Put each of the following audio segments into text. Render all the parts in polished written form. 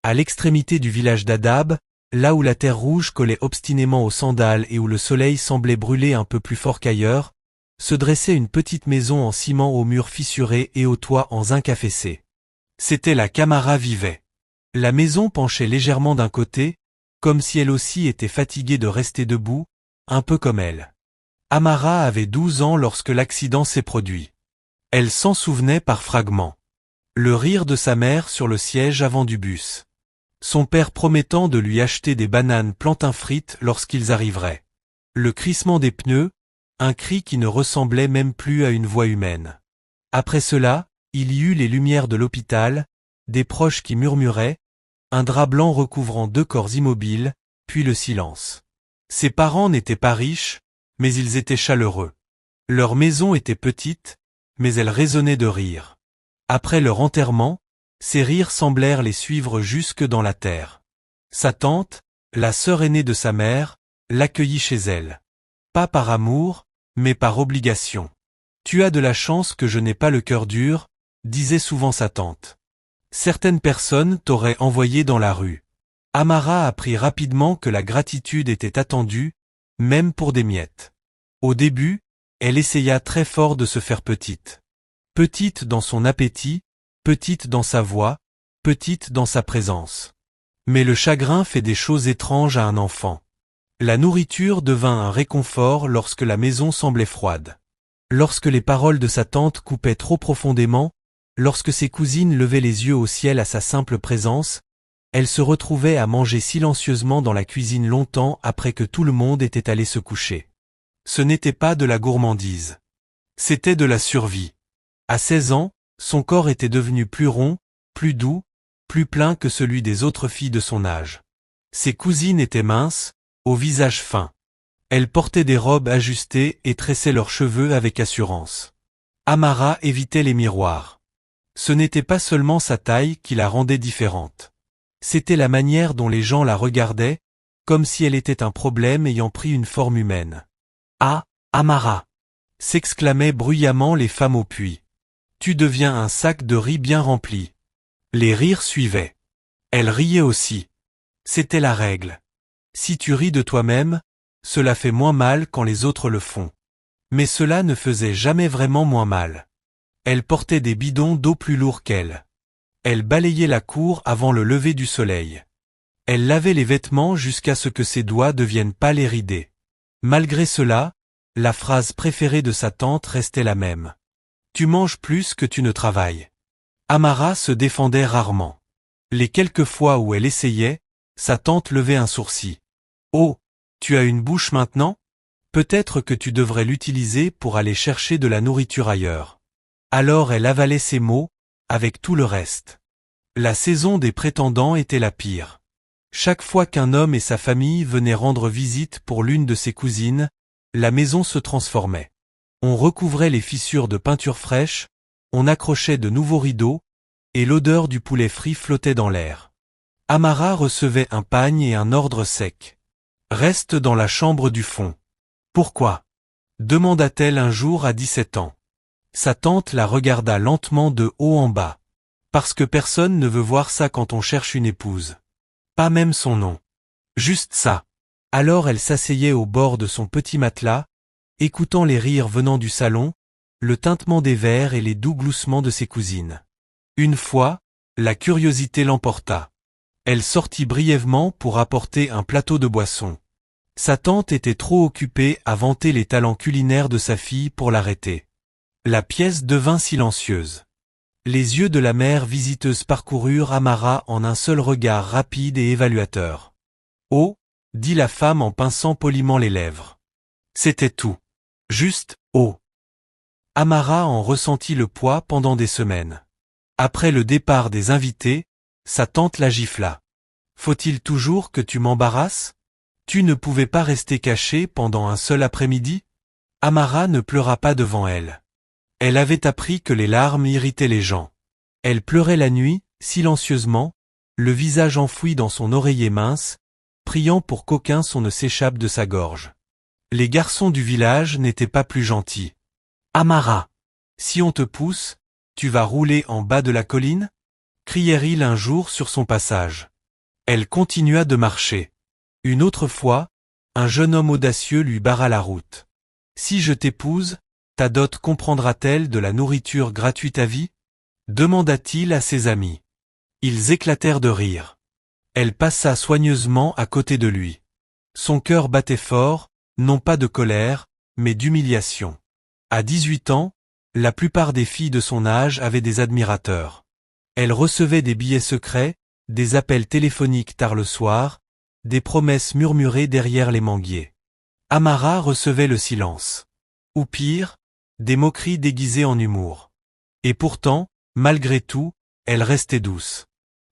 À l'extrémité du village d'Adab, là où la terre rouge collait obstinément aux sandales et où le soleil semblait brûler un peu plus fort qu'ailleurs, se dressait une petite maison en ciment aux murs fissurés et au toit en zinc affaissé. C'était là qu'Amara vivait. La maison penchait légèrement d'un côté, comme si elle aussi était fatiguée de rester debout, un peu comme elle. Amara avait 12 ans lorsque l'accident s'est produit. Elle s'en souvenait par fragments. Le rire de sa mère sur le siège avant du bus. Son père promettant de lui acheter des bananes plantain frites lorsqu'ils arriveraient. Le crissement des pneus, un cri qui ne ressemblait même plus à une voix humaine. Après cela, il y eut les lumières de l'hôpital, des proches qui murmuraient, un drap blanc recouvrant 2 corps immobiles, puis le silence. Ses parents n'étaient pas riches, mais ils étaient chaleureux. Leur maison était petite, mais elle résonnait de rire. Après leur enterrement, ces rires semblèrent les suivre jusque dans la terre. Sa tante, la sœur aînée de sa mère, l'accueillit chez elle. Pas par amour, mais par obligation. « Tu as de la chance que je n'ai pas le cœur dur », disait souvent sa tante. Certaines personnes t'auraient envoyé dans la rue. Amara apprit rapidement que la gratitude était attendue, même pour des miettes. Au début, elle essaya très fort de se faire petite. Petite dans son appétit, petite dans sa voix, petite dans sa présence. Mais le chagrin fait des choses étranges à un enfant. La nourriture devint un réconfort lorsque la maison semblait froide. Lorsque les paroles de sa tante coupaient trop profondément, lorsque ses cousines levaient les yeux au ciel à sa simple présence, elle se retrouvait à manger silencieusement dans la cuisine longtemps après que tout le monde était allé se coucher. Ce n'était pas de la gourmandise. C'était de la survie. À 16 ans, son corps était devenu plus rond, plus doux, plus plein que celui des autres filles de son âge. Ses cousines étaient minces, au visage fin. Elles portaient des robes ajustées et tressaient leurs cheveux avec assurance. Amara évitait les miroirs. Ce n'était pas seulement sa taille qui la rendait différente. C'était la manière dont les gens la regardaient, comme si elle était un problème ayant pris une forme humaine. « Ah, Amara !» s'exclamaient bruyamment les femmes au puits. « Tu deviens un sac de riz bien rempli. » Les rires suivaient. Elle riait aussi. C'était la règle. Si tu ris de toi-même, cela fait moins mal quand les autres le font. Mais cela ne faisait jamais vraiment moins mal. Elle portait des bidons d'eau plus lourds qu'elle. Elle balayait la cour avant le lever du soleil. Elle lavait les vêtements jusqu'à ce que ses doigts deviennent pâles et ridés. Malgré cela, la phrase préférée de sa tante restait la même. « Tu manges plus que tu ne travailles. » Amara se défendait rarement. Les quelques fois où elle essayait, sa tante levait un sourcil. « Oh, tu as une bouche maintenant ? Peut-être que tu devrais l'utiliser pour aller chercher de la nourriture ailleurs. » Alors elle avalait ses mots, avec tout le reste. La saison des prétendants était la pire. Chaque fois qu'un homme et sa famille venaient rendre visite pour l'une de ses cousines, la maison se transformait. On recouvrait les fissures de peinture fraîche, on accrochait de nouveaux rideaux, et l'odeur du poulet frit flottait dans l'air. Amara recevait un pagne et un ordre sec. « Reste dans la chambre du fond. »« Pourquoi ?» demanda-t-elle un jour à 17 ans. Sa tante la regarda lentement de haut en bas. « Parce que personne ne veut voir ça quand on cherche une épouse. Pas même son nom. Juste ça. » Alors elle s'asseyait au bord de son petit matelas, écoutant les rires venant du salon, le tintement des verres et les doux gloussements de ses cousines. Une fois, la curiosité l'emporta. Elle sortit brièvement pour apporter un plateau de boisson. Sa tante était trop occupée à vanter les talents culinaires de sa fille pour l'arrêter. La pièce devint silencieuse. Les yeux de la mère visiteuse parcoururent Amara en un seul regard rapide et évaluateur. « Oh !» dit la femme en pinçant poliment les lèvres. C'était tout. Juste « oh !» Amara en ressentit le poids pendant des semaines. Après le départ des invités, sa tante la gifla. « Faut-il toujours que tu m'embarrasses ? Tu ne pouvais pas rester cachée pendant un seul après-midi ?» Amara ne pleura pas devant elle. Elle avait appris que les larmes irritaient les gens. Elle pleurait la nuit, silencieusement, le visage enfoui dans son oreiller mince, priant pour qu'aucun son ne s'échappe de sa gorge. Les garçons du village n'étaient pas plus gentils. « Amara, si on te pousse, tu vas rouler en bas de la colline ?» crièrent-ils un jour sur son passage. Elle continua de marcher. Une autre fois, un jeune homme audacieux lui barra la route. Si je t'épouse, ta dot comprendra-t-elle de la nourriture gratuite à vie? Demanda-t-il à ses amis. Ils éclatèrent de rire. Elle passa soigneusement à côté de lui. Son cœur battait fort, non pas de colère, mais d'humiliation. À 18 ans, la plupart des filles de son âge avaient des admirateurs. Elle recevait des billets secrets, des appels téléphoniques tard le soir, des promesses murmurées derrière les manguiers. Amara recevait le silence. Ou pire, des moqueries déguisées en humour. Et pourtant, malgré tout, elle restait douce.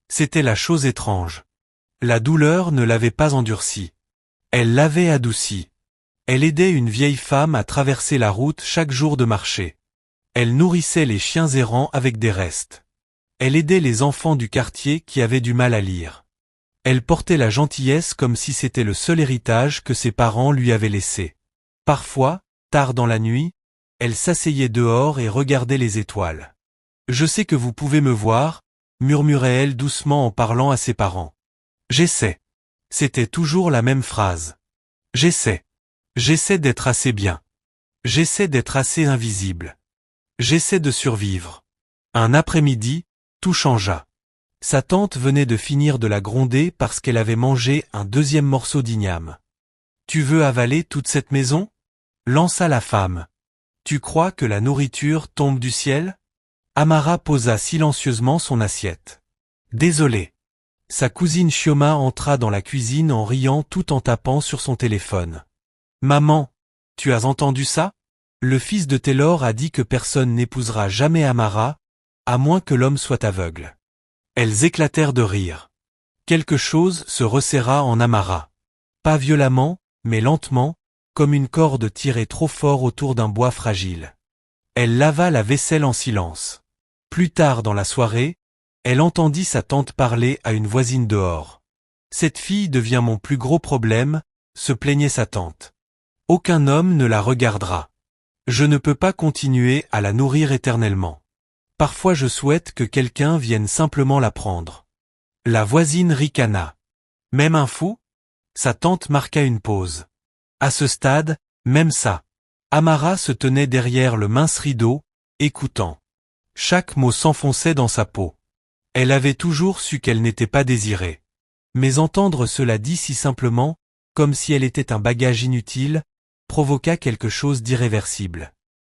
C'était la chose étrange. La douleur ne l'avait pas endurcie. Elle l'avait adoucie. Elle aidait une vieille femme à traverser la route chaque jour de marché. Elle nourrissait les chiens errants avec des restes. Elle aidait les enfants du quartier qui avaient du mal à lire. Elle portait la gentillesse comme si c'était le seul héritage que ses parents lui avaient laissé. Parfois, tard dans la nuit, elle s'asseyait dehors et regardait les étoiles. « Je sais que vous pouvez me voir », murmurait-elle doucement en parlant à ses parents. « J'essaie. » C'était toujours la même phrase. « J'essaie. J'essaie d'être assez bien. J'essaie d'être assez invisible. J'essaie de survivre. » Un après-midi, tout changea. Sa tante venait de finir de la gronder parce qu'elle avait mangé un deuxième morceau d'igname. « Tu veux avaler toute cette maison ?» lança la femme. « Tu crois que la nourriture tombe du ciel ?» Amara posa silencieusement son assiette. « Désolé. » Sa cousine Chioma entra dans la cuisine en riant tout en tapant sur son téléphone. « Maman, tu as entendu ça? Le fils de Taylor a dit que personne n'épousera jamais Amara, à moins que l'homme soit aveugle. » Elles éclatèrent de rire. Quelque chose se resserra en Amara. Pas violemment, mais lentement, comme une corde tirée trop fort autour d'un bois fragile. Elle lava la vaisselle en silence. Plus tard dans la soirée, elle entendit sa tante parler à une voisine dehors. « Cette fille devient mon plus gros problème », se plaignait sa tante. « Aucun homme ne la regardera. Je ne peux pas continuer à la nourrir éternellement. Parfois je souhaite que quelqu'un vienne simplement la prendre. » La voisine ricana. « Même un fou ?» Sa tante marqua une pause. À ce stade, même ça. Amara se tenait derrière le mince rideau, écoutant. Chaque mot s'enfonçait dans sa peau. Elle avait toujours su qu'elle n'était pas désirée. Mais entendre cela dit si simplement, comme si elle était un bagage inutile, provoqua quelque chose d'irréversible.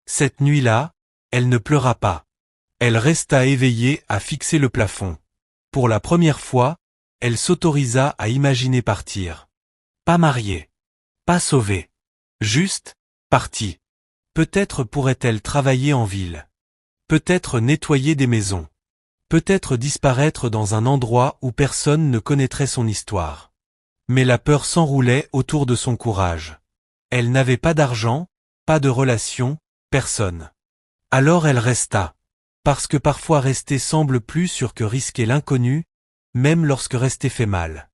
Cette nuit-là, elle ne pleura pas. Elle resta éveillée à fixer le plafond. Pour la première fois, elle s'autorisa à imaginer partir. Pas mariée. Pas sauvée. Juste, partie. Peut-être pourrait-elle travailler en ville. Peut-être nettoyer des maisons. Peut-être disparaître dans un endroit où personne ne connaîtrait son histoire. Mais la peur s'enroulait autour de son courage. Elle n'avait pas d'argent, pas de relations, personne. Alors elle resta. Parce que parfois rester semble plus sûr que risquer l'inconnu, même lorsque rester fait mal.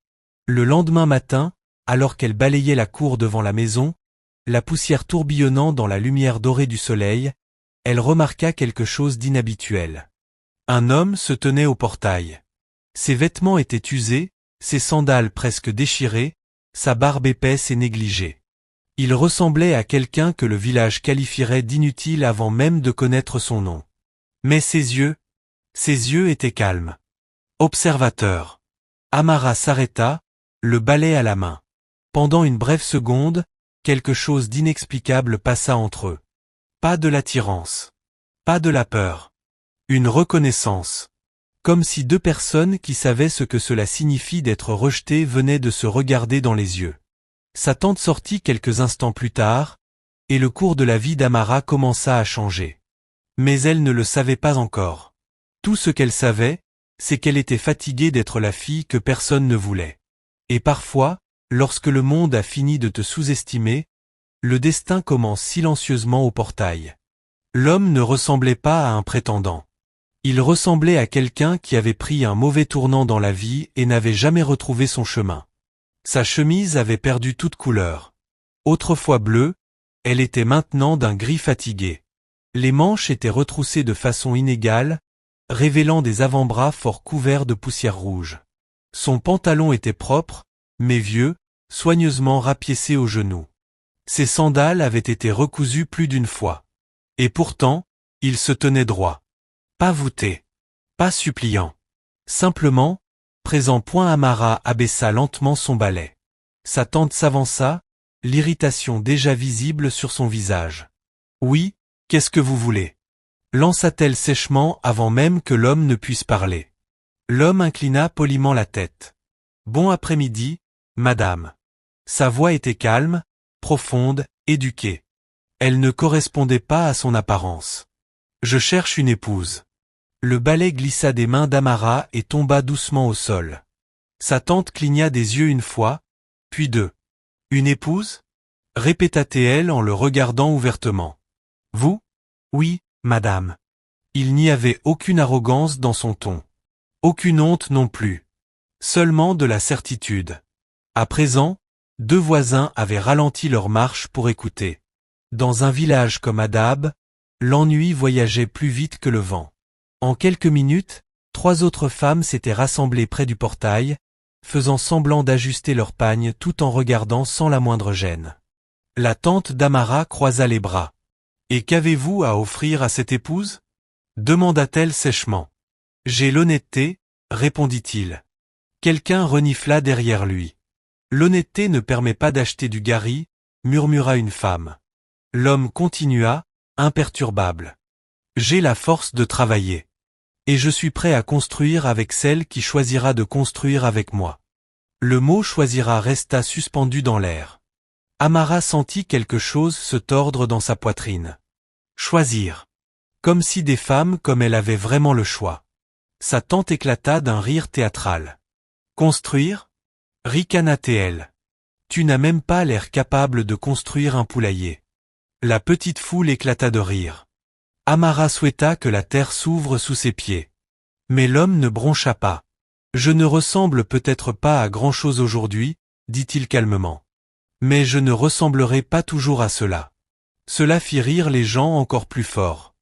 Le lendemain matin, alors qu'elle balayait la cour devant la maison, la poussière tourbillonnant dans la lumière dorée du soleil, elle remarqua quelque chose d'inhabituel. Un homme se tenait au portail. Ses vêtements étaient usés, ses sandales presque déchirées, sa barbe épaisse et négligée. Il ressemblait à quelqu'un que le village qualifierait d'inutile avant même de connaître son nom. Mais ses yeux étaient calmes. Observateur. Amara s'arrêta, le balai à la main. Pendant une brève seconde, quelque chose d'inexplicable passa entre eux. Pas de l'attirance. Pas de la peur. Une reconnaissance. Comme si deux personnes qui savaient ce que cela signifie d'être rejetées venaient de se regarder dans les yeux. Sa tante sortit quelques instants plus tard, et le cours de la vie d'Amara commença à changer. Mais elle ne le savait pas encore. Tout ce qu'elle savait, c'est qu'elle était fatiguée d'être la fille que personne ne voulait. Et parfois, lorsque le monde a fini de te sous-estimer, le destin commence silencieusement au portail. L'homme ne ressemblait pas à un prétendant. Il ressemblait à quelqu'un qui avait pris un mauvais tournant dans la vie et n'avait jamais retrouvé son chemin. Sa chemise avait perdu toute couleur. Autrefois bleue, elle était maintenant d'un gris fatigué. Les manches étaient retroussées de façon inégale, révélant des avant-bras fort couverts de poussière rouge. Son pantalon était propre, mais vieux, soigneusement rapiécé aux genoux. Ses sandales avaient été recousues plus d'une fois. Et pourtant, il se tenait droit. Pas voûté. Pas suppliant. Simplement, présent. Amara abaissa lentement son balai. Sa tante s'avança, l'irritation déjà visible sur son visage. Oui, qu'est-ce que vous voulez? Lança-t-elle sèchement avant même que l'homme ne puisse parler. L'homme inclina poliment la tête. Bon après-midi, madame. Sa voix était calme, profonde, éduquée. Elle ne correspondait pas à son apparence. Je cherche une épouse. Le balai glissa des mains d'Amara et tomba doucement au sol. Sa tante cligna des yeux une fois, puis deux. Une épouse? Répéta-t-elle en le regardant ouvertement. Vous? Oui, madame. Il n'y avait aucune arrogance dans son ton. Aucune honte non plus. Seulement de la certitude. À présent, deux voisins avaient ralenti leur marche pour écouter. Dans un village comme Adab, l'ennui voyageait plus vite que le vent. En quelques minutes, 3 autres femmes s'étaient rassemblées près du portail, faisant semblant d'ajuster leur pagne tout en regardant sans la moindre gêne. La tante d'Amara croisa les bras. « Et qu'avez-vous à offrir à cette épouse » demanda-t-elle sèchement. « J'ai l'honnêteté, » répondit-il. Quelqu'un renifla derrière lui. « L'honnêteté ne permet pas d'acheter du gari » murmura une femme. L'homme continua, imperturbable. « J'ai la force de travailler. Et je suis prêt à construire avec celle qui choisira de construire avec moi. » Le mot « choisira » resta suspendu dans l'air. Amara sentit quelque chose se tordre dans sa poitrine. Choisir. Comme si des femmes comme elle avaient vraiment le choix. Sa tante éclata d'un rire théâtral. Construire? Ricana-t-elle. Tu n'as même pas l'air capable de construire un poulailler. La petite foule éclata de rire. Amara souhaita que la terre s'ouvre sous ses pieds. Mais l'homme ne broncha pas. Je ne ressemble peut-être pas à grand-chose aujourd'hui, dit-il calmement. Mais je ne ressemblerai pas toujours à cela. Cela fit rire les gens encore plus fort.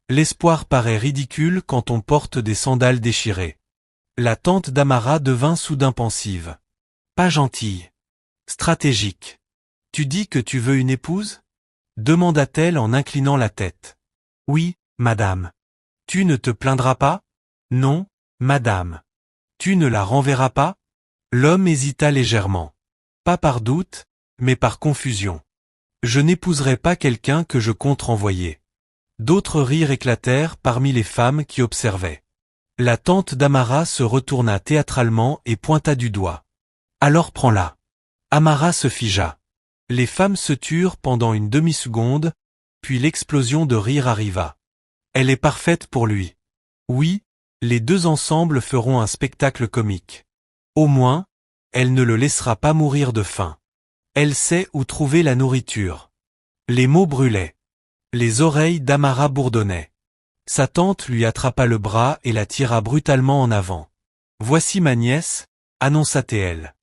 L'espoir paraît ridicule quand on porte des sandales déchirées. La tante d'Amara devint soudain pensive. Pas gentille. Stratégique. Tu dis que tu veux une épouse? Demanda-t-elle en inclinant la tête. Oui, madame. Tu ne te plaindras pas? Non, madame. Tu ne la renverras pas? L'homme hésita légèrement. Pas par doute, mais par confusion. Je n'épouserai pas quelqu'un que je compte renvoyer. D'autres rires éclatèrent parmi les femmes qui observaient. La tante d'Amara se retourna théâtralement et pointa du doigt. Alors prends-la. Amara se figea. Les femmes se turent pendant une demi-seconde, puis l'explosion de rire arriva. Elle est parfaite pour lui. Oui, les deux ensemble feront un spectacle comique. Au moins, elle ne le laissera pas mourir de faim. Elle sait où trouver la nourriture. Les mots brûlaient. Les oreilles d'Amara bourdonnaient. Sa tante lui attrapa le bras et la tira brutalement en avant. Voici ma nièce, annonça-t-elle.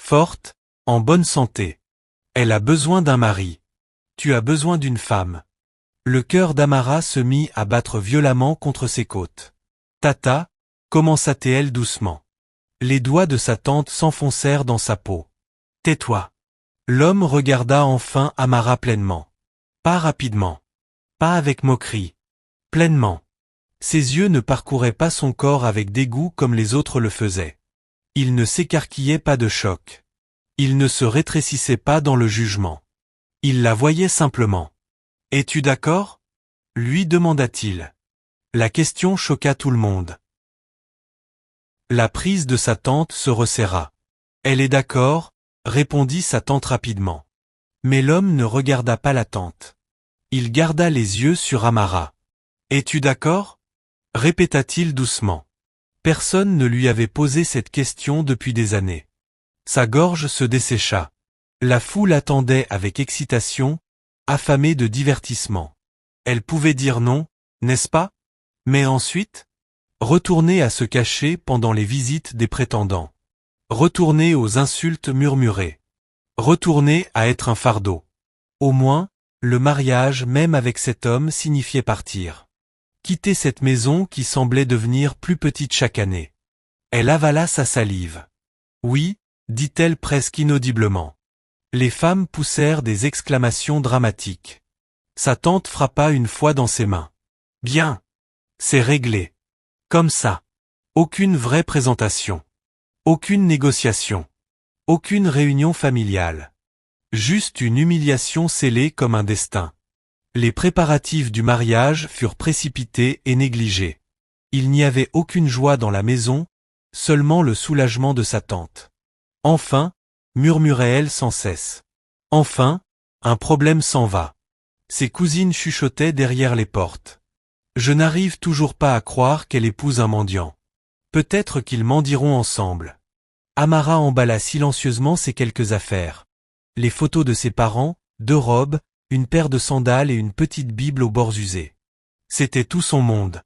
Forte, en bonne santé. Elle a besoin d'un mari. Tu as besoin d'une femme. Le cœur d'Amara se mit à battre violemment contre ses côtes. Tata, commença-t-elle doucement. Les doigts de sa tante s'enfoncèrent dans sa peau. Tais-toi. L'homme regarda enfin Amara pleinement. Pas rapidement. Pas avec moquerie. Pleinement. Ses yeux ne parcouraient pas son corps avec dégoût comme les autres le faisaient. Il ne s'écarquillait pas de choc. Il ne se rétrécissait pas dans le jugement. Il la voyait simplement. « Es-tu d'accord » lui demanda-t-il. La question choqua tout le monde. La prise de sa tante se resserra. « Elle est d'accord » répondit sa tante rapidement. Mais l'homme ne regarda pas la tante. Il garda les yeux sur Amara. « Es-tu d'accord » répéta-t-il doucement. Personne ne lui avait posé cette question depuis des années. Sa gorge se dessécha. La foule attendait avec excitation, affamée de divertissement. Elle pouvait dire non, n'est-ce pas? Mais ensuite? Retourner à se cacher pendant les visites des prétendants. Retourner aux insultes murmurées. Retourner à être un fardeau. Au moins, le mariage même avec cet homme signifiait partir. Quitter cette maison qui semblait devenir plus petite chaque année. Elle avala sa salive. Oui, dit-elle presque inaudiblement. Les femmes poussèrent des exclamations dramatiques. Sa tante frappa une fois dans ses mains. Bien. C'est réglé. Comme ça. Aucune vraie présentation. Aucune négociation. Aucune réunion familiale. Juste une humiliation scellée comme un destin. Les préparatifs du mariage furent précipités et négligés. Il n'y avait aucune joie dans la maison, seulement le soulagement de sa tante. Enfin, murmurait-elle sans cesse. Enfin, un problème s'en va. Ses cousines chuchotaient derrière les portes. Je n'arrive toujours pas à croire qu'elle épouse un mendiant. Peut-être qu'ils mendieront ensemble. Amara emballa silencieusement ses quelques affaires. Les photos de ses parents, 2 robes, une paire de sandales et une petite Bible aux bords usés. C'était tout son monde.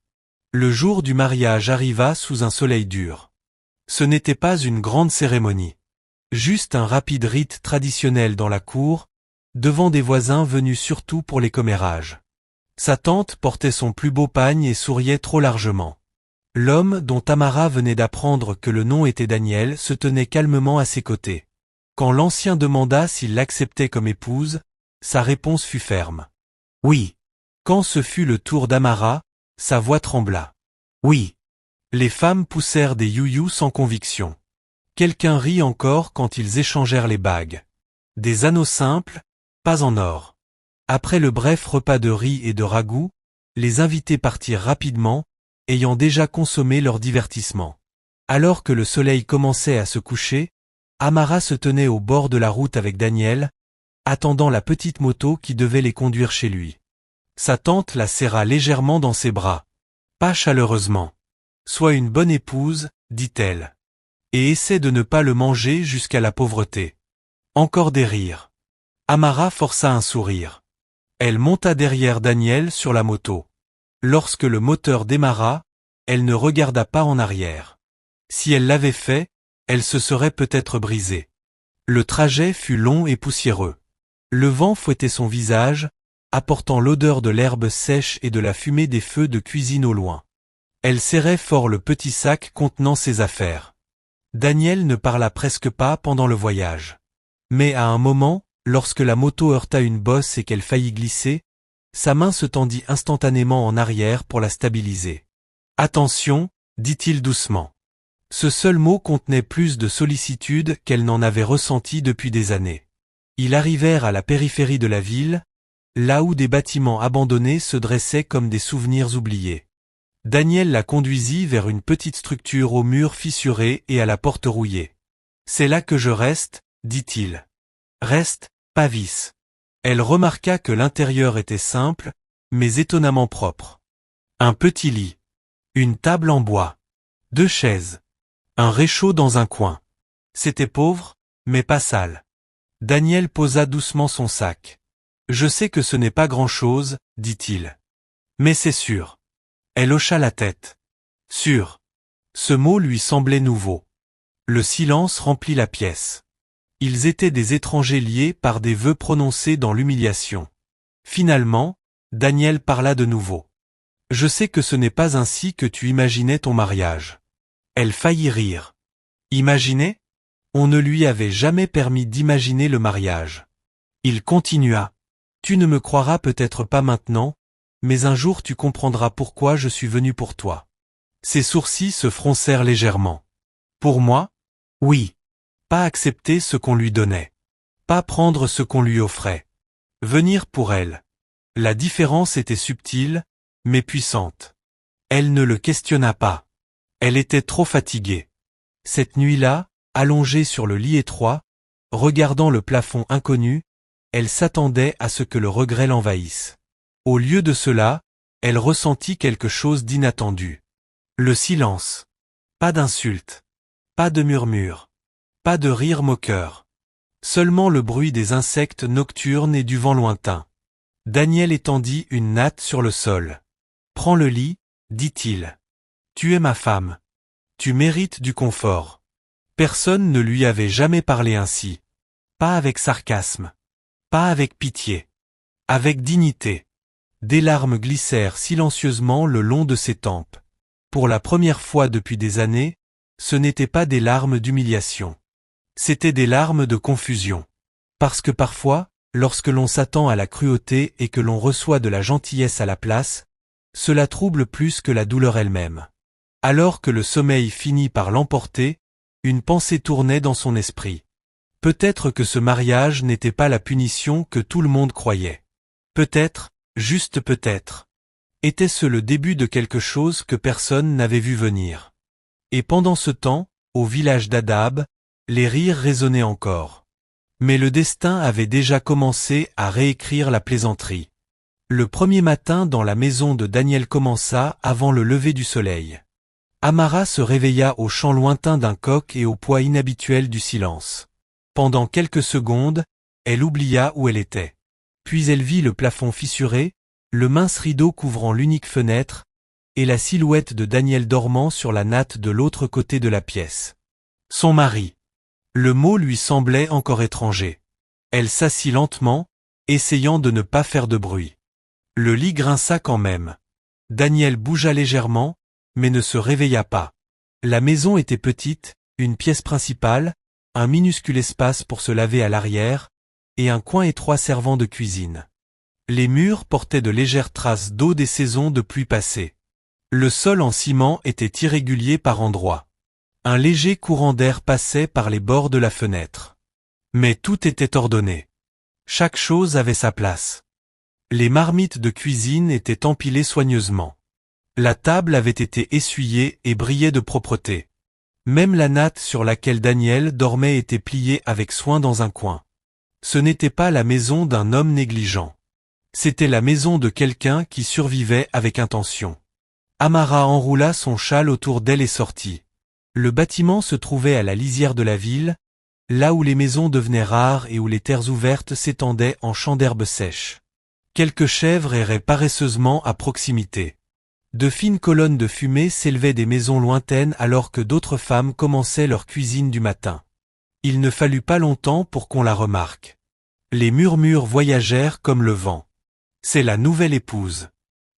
Le jour du mariage arriva sous un soleil dur. Ce n'était pas une grande cérémonie. Juste un rapide rite traditionnel dans la cour, devant des voisins venus surtout pour les commérages. Sa tante portait son plus beau pagne et souriait trop largement. L'homme dont Tamara venait d'apprendre que le nom était Daniel se tenait calmement à ses côtés. Quand l'ancien demanda s'il l'acceptait comme épouse, sa réponse fut ferme. Oui. Quand ce fut le tour d'Amara, sa voix trembla. Oui. Les femmes poussèrent des you-you sans conviction. Quelqu'un rit encore quand ils échangèrent les bagues. Des anneaux simples, pas en or. Après le bref repas de riz et de ragoût, les invités partirent rapidement, ayant déjà consommé leur divertissement. Alors que le soleil commençait à se coucher, Amara se tenait au bord de la route avec Daniel, attendant la petite moto qui devait les conduire chez lui. Sa tante la serra légèrement dans ses bras. Pas chaleureusement. Sois une bonne épouse, dit-elle. Et essaie de ne pas le manger jusqu'à la pauvreté. Encore des rires. Amara força un sourire. Elle monta derrière Daniel sur la moto. Lorsque le moteur démarra, elle ne regarda pas en arrière. Si elle l'avait fait, elle se serait peut-être brisée. Le trajet fut long et poussiéreux. Le vent fouettait son visage, apportant l'odeur de l'herbe sèche et de la fumée des feux de cuisine au loin. Elle serrait fort le petit sac contenant ses affaires. Daniel ne parla presque pas pendant le voyage. Mais à un moment, lorsque la moto heurta une bosse et qu'elle faillit glisser, sa main se tendit instantanément en arrière pour la stabiliser. « Attention », dit-il doucement. Ce seul mot contenait plus de sollicitude qu'elle n'en avait ressenti depuis des années. Ils arrivèrent à la périphérie de la ville, là où des bâtiments abandonnés se dressaient comme des souvenirs oubliés. Daniel la conduisit vers une petite structure aux murs fissurés et à la porte rouillée. « C'est là que je reste », dit-il. « Reste, Pavis. » Elle remarqua que l'intérieur était simple, mais étonnamment propre. Un petit lit. Une table en bois. 2 chaises. Un réchaud dans un coin. C'était pauvre, mais pas sale. Daniel posa doucement son sac. « Je sais que ce n'est pas grand-chose, » dit-il. « Mais c'est sûr. » Elle hocha la tête. « Sûr. » Ce mot lui semblait nouveau. Le silence remplit la pièce. Ils étaient des étrangers liés par des vœux prononcés dans l'humiliation. Finalement, Daniel parla de nouveau. « Je sais que ce n'est pas ainsi que tu imaginais ton mariage. » Elle faillit rire. « Imaginer ? On ne lui avait jamais permis d'imaginer le mariage. » Il continua. « Tu ne me croiras peut-être pas maintenant, mais un jour tu comprendras pourquoi je suis venu pour toi. » Ses sourcils se froncèrent légèrement. « Pour moi ? Oui. Pas accepter ce qu'on lui donnait. Pas prendre ce qu'on lui offrait. Venir pour elle. » La différence était subtile, mais puissante. Elle ne le questionna pas. Elle était trop fatiguée. Cette nuit-là, allongée sur le lit étroit, regardant le plafond inconnu, elle s'attendait à ce que le regret l'envahisse. Au lieu de cela, elle ressentit quelque chose d'inattendu. Le silence. Pas d'insultes. Pas de murmures. Pas de rire moqueur. Seulement le bruit des insectes nocturnes et du vent lointain. Daniel étendit une natte sur le sol. « Prends le lit, » dit-il. « Tu es ma femme. Tu mérites du confort. » Personne ne lui avait jamais parlé ainsi. Pas avec sarcasme. Pas avec pitié. Avec dignité. Des larmes glissèrent silencieusement le long de ses tempes. Pour la première fois depuis des années, ce n'étaient pas des larmes d'humiliation. C'étaient des larmes de confusion. Parce que parfois, lorsque l'on s'attend à la cruauté et que l'on reçoit de la gentillesse à la place, cela trouble plus que la douleur elle-même. Alors que le sommeil finit par l'emporter, une pensée tournait dans son esprit. Peut-être que ce mariage n'était pas la punition que tout le monde croyait. Peut-être, juste peut-être, était-ce le début de quelque chose que personne n'avait vu venir. Et pendant ce temps, au village d'Adab, les rires résonnaient encore. Mais le destin avait déjà commencé à réécrire la plaisanterie. Le premier matin dans la maison de Daniel commença avant le lever du soleil. Amara se réveilla au chant lointain d'un coq et au poids inhabituel du silence. Pendant quelques secondes, elle oublia où elle était. Puis elle vit le plafond fissuré, le mince rideau couvrant l'unique fenêtre, et la silhouette de Daniel dormant sur la natte de l'autre côté de la pièce. Son mari. Le mot lui semblait encore étranger. Elle s'assit lentement, essayant de ne pas faire de bruit. Le lit grinça quand même. Daniel bougea légèrement, mais ne se réveilla pas. La maison était petite, une pièce principale, un minuscule espace pour se laver à l'arrière, et un coin étroit servant de cuisine. Les murs portaient de légères traces d'eau des saisons de pluie passées. Le sol en ciment était irrégulier par endroits. Un léger courant d'air passait par les bords de la fenêtre. Mais tout était ordonné. Chaque chose avait sa place. Les marmites de cuisine étaient empilées soigneusement. La table avait été essuyée et brillait de propreté. Même la natte sur laquelle Daniel dormait était pliée avec soin dans un coin. Ce n'était pas la maison d'un homme négligent. C'était la maison de quelqu'un qui survivait avec intention. Amara enroula son châle autour d'elle et sortit. Le bâtiment se trouvait à la lisière de la ville, là où les maisons devenaient rares et où les terres ouvertes s'étendaient en champs d'herbes sèches. Quelques chèvres erraient paresseusement à proximité. De fines colonnes de fumée s'élevaient des maisons lointaines alors que d'autres femmes commençaient leur cuisine du matin. Il ne fallut pas longtemps pour qu'on la remarque. Les murmures voyagèrent comme le vent. C'est la nouvelle épouse.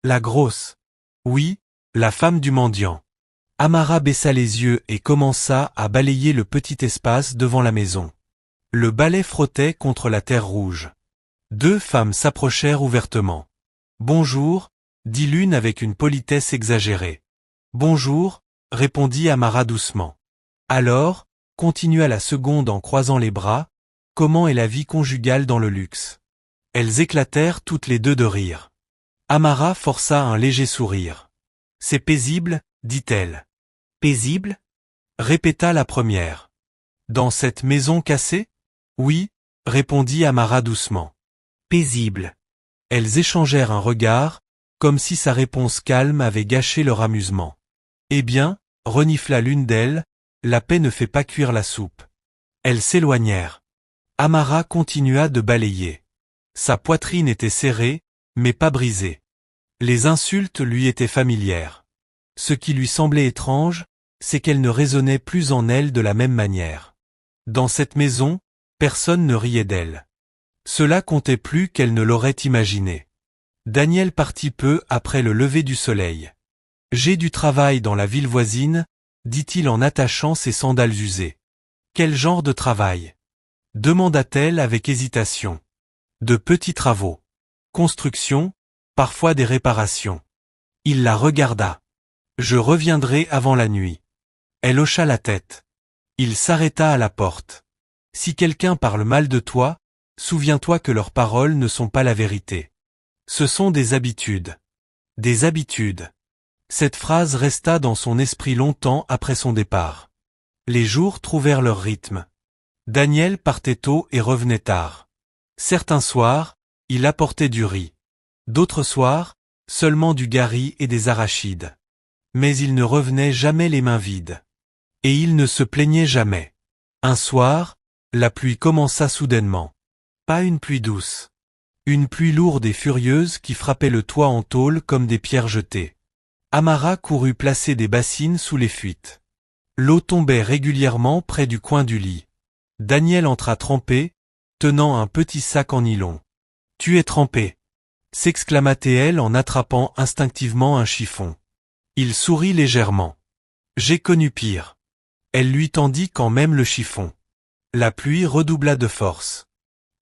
La grosse. Oui, la femme du mendiant. Amara baissa les yeux et commença à balayer le petit espace devant la maison. Le balai frottait contre la terre rouge. Deux femmes s'approchèrent ouvertement. « Bonjour », dit l'une avec une politesse exagérée. « Bonjour », répondit Amara doucement. « Alors », continua la seconde en croisant les bras, « comment est la vie conjugale dans le luxe ?» Elles éclatèrent toutes les deux de rire. Amara força un léger sourire. « C'est paisible », dit-elle. « Paisible » répéta la première. « Dans cette maison cassée ?»« Oui », répondit Amara doucement. « Paisible. » Elles échangèrent un regard, comme si sa réponse calme avait gâché leur amusement. « Eh bien », renifla l'une d'elles, « la paix ne fait pas cuire la soupe. » Elles s'éloignèrent. Amara continua de balayer. Sa poitrine était serrée, mais pas brisée. Les insultes lui étaient familières. Ce qui lui semblait étrange, c'est qu'elles ne résonnaient plus en elle de la même manière. Dans cette maison, personne ne riait d'elle. Cela comptait plus qu'elle ne l'aurait imaginé. Daniel partit peu après le lever du soleil. « J'ai du travail dans la ville voisine », dit-il en attachant ses sandales usées. « Quel genre de travail ?» demanda-t-elle avec hésitation. « De petits travaux. Construction, parfois des réparations. » Il la regarda. « Je reviendrai avant la nuit. » Elle hocha la tête. Il s'arrêta à la porte. « Si quelqu'un parle mal de toi, souviens-toi que leurs paroles ne sont pas la vérité. Ce sont des habitudes. Des habitudes. » Cette phrase resta dans son esprit longtemps après son départ. Les jours trouvèrent leur rythme. Daniel partait tôt et revenait tard. Certains soirs, il apportait du riz. D'autres soirs, seulement du gari et des arachides. Mais il ne revenait jamais les mains vides. Et il ne se plaignait jamais. Un soir, la pluie commença soudainement. Pas une pluie douce. Une pluie lourde et furieuse qui frappait le toit en tôle comme des pierres jetées. Amara courut placer des bassines sous les fuites. L'eau tombait régulièrement près du coin du lit. Daniel entra trempé, tenant un petit sac en nylon. « Tu es trempé !» s'exclama-t-elle en attrapant instinctivement un chiffon. Il sourit légèrement. « J'ai connu pire. » Elle lui tendit quand même le chiffon. La pluie redoubla de force.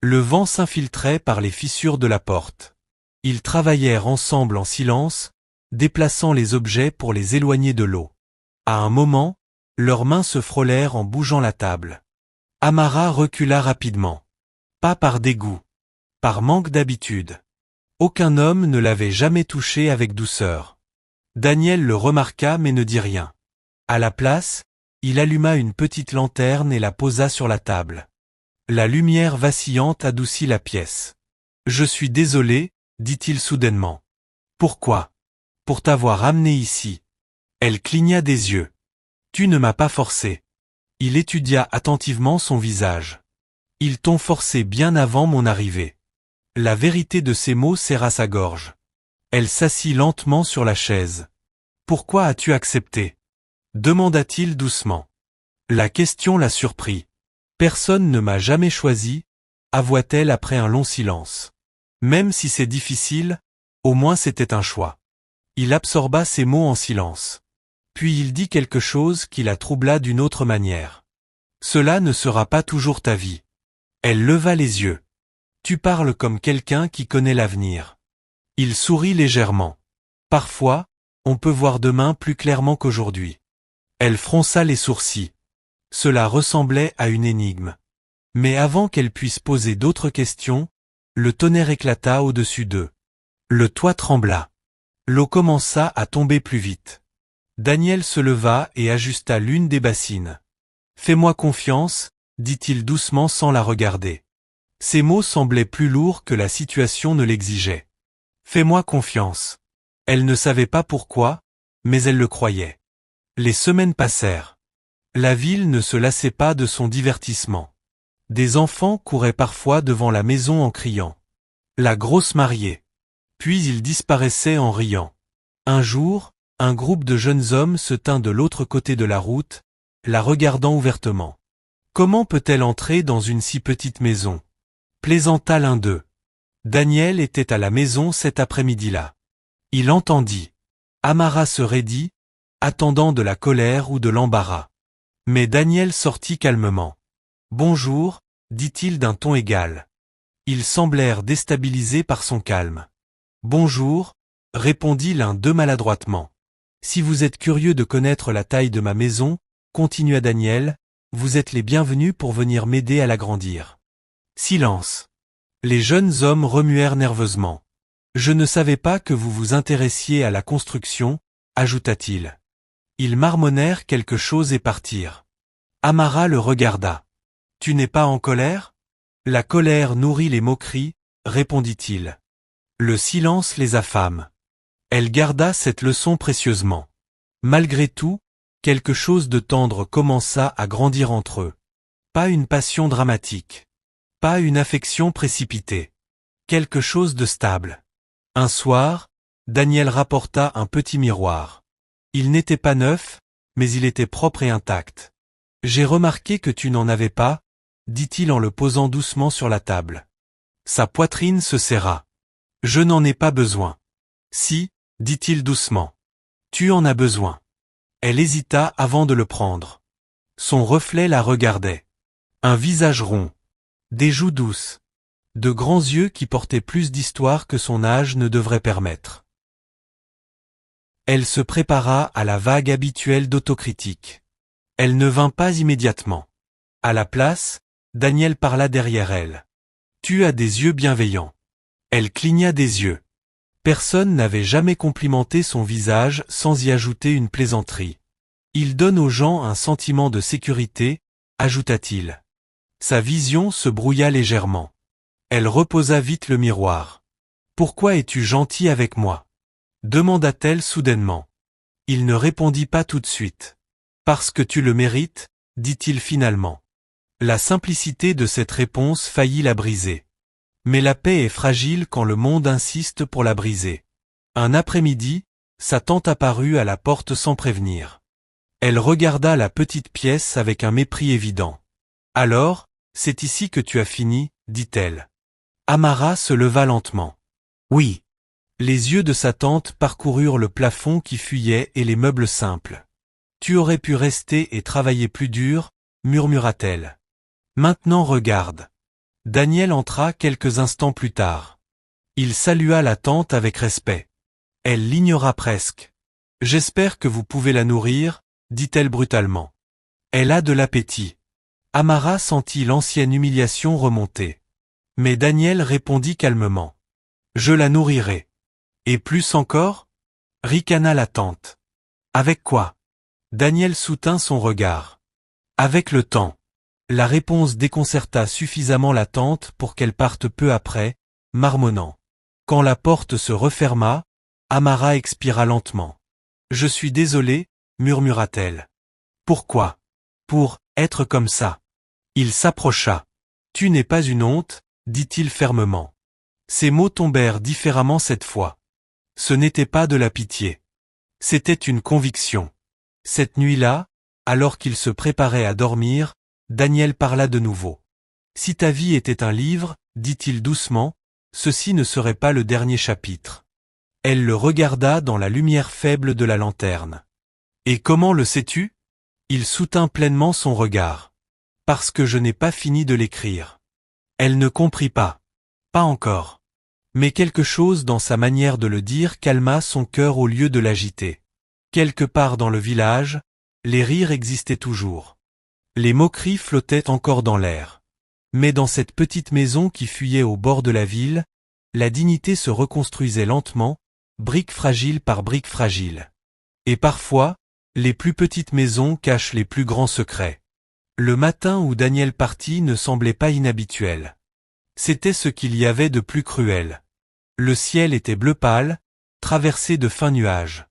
Le vent s'infiltrait par les fissures de la porte. Ils travaillèrent ensemble en silence, déplaçant les objets pour les éloigner de l'eau. À un moment, leurs mains se frôlèrent en bougeant la table. Amara recula rapidement. Pas par dégoût. Par manque d'habitude. Aucun homme ne l'avait jamais touché avec douceur. Daniel le remarqua mais ne dit rien. À la place, il alluma une petite lanterne et la posa sur la table. La lumière vacillante adoucit la pièce. « Je suis désolé, dit-il soudainement. Pourquoi? Pour t'avoir amené ici. Elle cligna des yeux. Tu ne m'as pas forcé. Il étudia attentivement son visage. Ils t'ont forcé bien avant mon arrivée. La vérité de ces mots serra sa gorge. Elle s'assit lentement sur la chaise. Pourquoi as-tu accepté? Demanda-t-il doucement. La question la surprit. Personne ne m'a jamais choisi, avoua-t-elle après un long silence. Même si c'est difficile, au moins c'était un choix. Il absorba ces mots en silence. Puis il dit quelque chose qui la troubla d'une autre manière. Cela ne sera pas toujours ta vie. Elle leva les yeux. Tu parles comme quelqu'un qui connaît l'avenir. Il sourit légèrement. Parfois, on peut voir demain plus clairement qu'aujourd'hui. Elle fronça les sourcils. Cela ressemblait à une énigme. Mais avant qu'elle puisse poser d'autres questions, le tonnerre éclata au-dessus d'eux. Le toit trembla. L'eau commença à tomber plus vite. Daniel se leva et ajusta l'une des bassines. « Fais-moi confiance », dit-il doucement sans la regarder. Ces mots semblaient plus lourds que la situation ne l'exigeait. « Fais-moi confiance ». Elle ne savait pas pourquoi, mais elle le croyait. Les semaines passèrent. La ville ne se lassait pas de son divertissement. Des enfants couraient parfois devant la maison en criant « La grosse mariée !» Puis ils disparaissaient en riant. Un jour, un groupe de jeunes hommes se tint de l'autre côté de la route, la regardant ouvertement. « Comment peut-elle entrer dans une si petite maison ?» plaisanta l'un d'eux. Daniel était à la maison cet après-midi-là. Il entendit. Amara se raidit, attendant de la colère ou de l'embarras. Mais Daniel sortit calmement. « Bonjour », dit-il d'un ton égal. Ils semblèrent déstabilisés par son calme. « Bonjour », répondit l'un d'eux maladroitement. « Si vous êtes curieux de connaître la taille de ma maison, » continua Daniel, « vous êtes les bienvenus pour venir m'aider à l'agrandir. » Silence. Les jeunes hommes remuèrent nerveusement. « Je ne savais pas que vous vous intéressiez à la construction, » ajouta-t-il. Ils marmonnèrent quelque chose et partirent. Amara le regarda. « Tu n'es pas en colère ?» La colère nourrit les moqueries, répondit-il. Le silence les affame. Elle garda cette leçon précieusement. Malgré tout, quelque chose de tendre commença à grandir entre eux. Pas une passion dramatique. Pas une affection précipitée. Quelque chose de stable. Un soir, Daniel rapporta un petit miroir. Il n'était pas neuf, mais il était propre et intact. « J'ai remarqué que tu n'en avais pas », dit-il en le posant doucement sur la table. Sa poitrine se serra. « Je n'en ai pas besoin. »« Si », dit-il doucement. « Tu en as besoin. » Elle hésita avant de le prendre. Son reflet la regardait. Un visage rond. Des joues douces. De grands yeux qui portaient plus d'histoire que son âge ne devrait permettre. Elle se prépara à la vague habituelle d'autocritique. Elle ne vint pas immédiatement. À la place, Daniel parla derrière elle. « Tu as des yeux bienveillants. » Elle cligna des yeux. Personne n'avait jamais complimenté son visage sans y ajouter une plaisanterie. « Il donne aux gens un sentiment de sécurité », ajouta-t-il. Sa vision se brouilla légèrement. Elle reposa vite le miroir. « Pourquoi es-tu gentil avec moi ?» demanda-t-elle soudainement. Il ne répondit pas tout de suite. « Parce que tu le mérites », dit-il finalement. La simplicité de cette réponse faillit la briser. Mais la paix est fragile quand le monde insiste pour la briser. Un après-midi, sa tante apparut à la porte sans prévenir. Elle regarda la petite pièce avec un mépris évident. « Alors, c'est ici que tu as fini ?» dit-elle. Amara se leva lentement. « Oui. » Les yeux de sa tante parcoururent le plafond qui fuyait et les meubles simples. « Tu aurais pu rester et travailler plus dur » murmura-t-elle. « Maintenant regarde. Daniel entra quelques instants plus tard. Il salua la tante avec respect. Elle l'ignora presque. « J'espère que vous pouvez la nourrir, » dit-elle brutalement. « Elle a de l'appétit. » Amara sentit l'ancienne humiliation remonter. Mais Daniel répondit calmement. « Je la nourrirai. »« Et plus encore ?» ricana la tante. « Avec quoi ?» Daniel soutint son regard. « Avec le temps. » La réponse déconcerta suffisamment la tante pour qu'elle parte peu après, marmonnant. Quand la porte se referma, Amara expira lentement. « Je suis désolée, » murmura-t-elle. « Pourquoi ? Pour être comme ça. » Il s'approcha. « Tu n'es pas une honte, » dit-il fermement. Ses mots tombèrent différemment cette fois. Ce n'était pas de la pitié. C'était une conviction. Cette nuit-là, alors qu'il se préparait à dormir, Daniel parla de nouveau. « Si ta vie était un livre, » dit-il doucement, « ceci ne serait pas le dernier chapitre. » Elle le regarda dans la lumière faible de la lanterne. « Et comment le sais-tu » Il soutint pleinement son regard. « Parce que je n'ai pas fini de l'écrire. » Elle ne comprit pas. Pas encore. Mais quelque chose dans sa manière de le dire calma son cœur au lieu de l'agiter. Quelque part dans le village, les rires existaient toujours. Les moqueries flottaient encore dans l'air. Mais dans cette petite maison qui fuyait au bord de la ville, la dignité se reconstruisait lentement, brique fragile par brique fragile. Et parfois, les plus petites maisons cachent les plus grands secrets. Le matin où Daniel partit ne semblait pas inhabituel. C'était ce qu'il y avait de plus cruel. Le ciel était bleu pâle, traversé de fins nuages.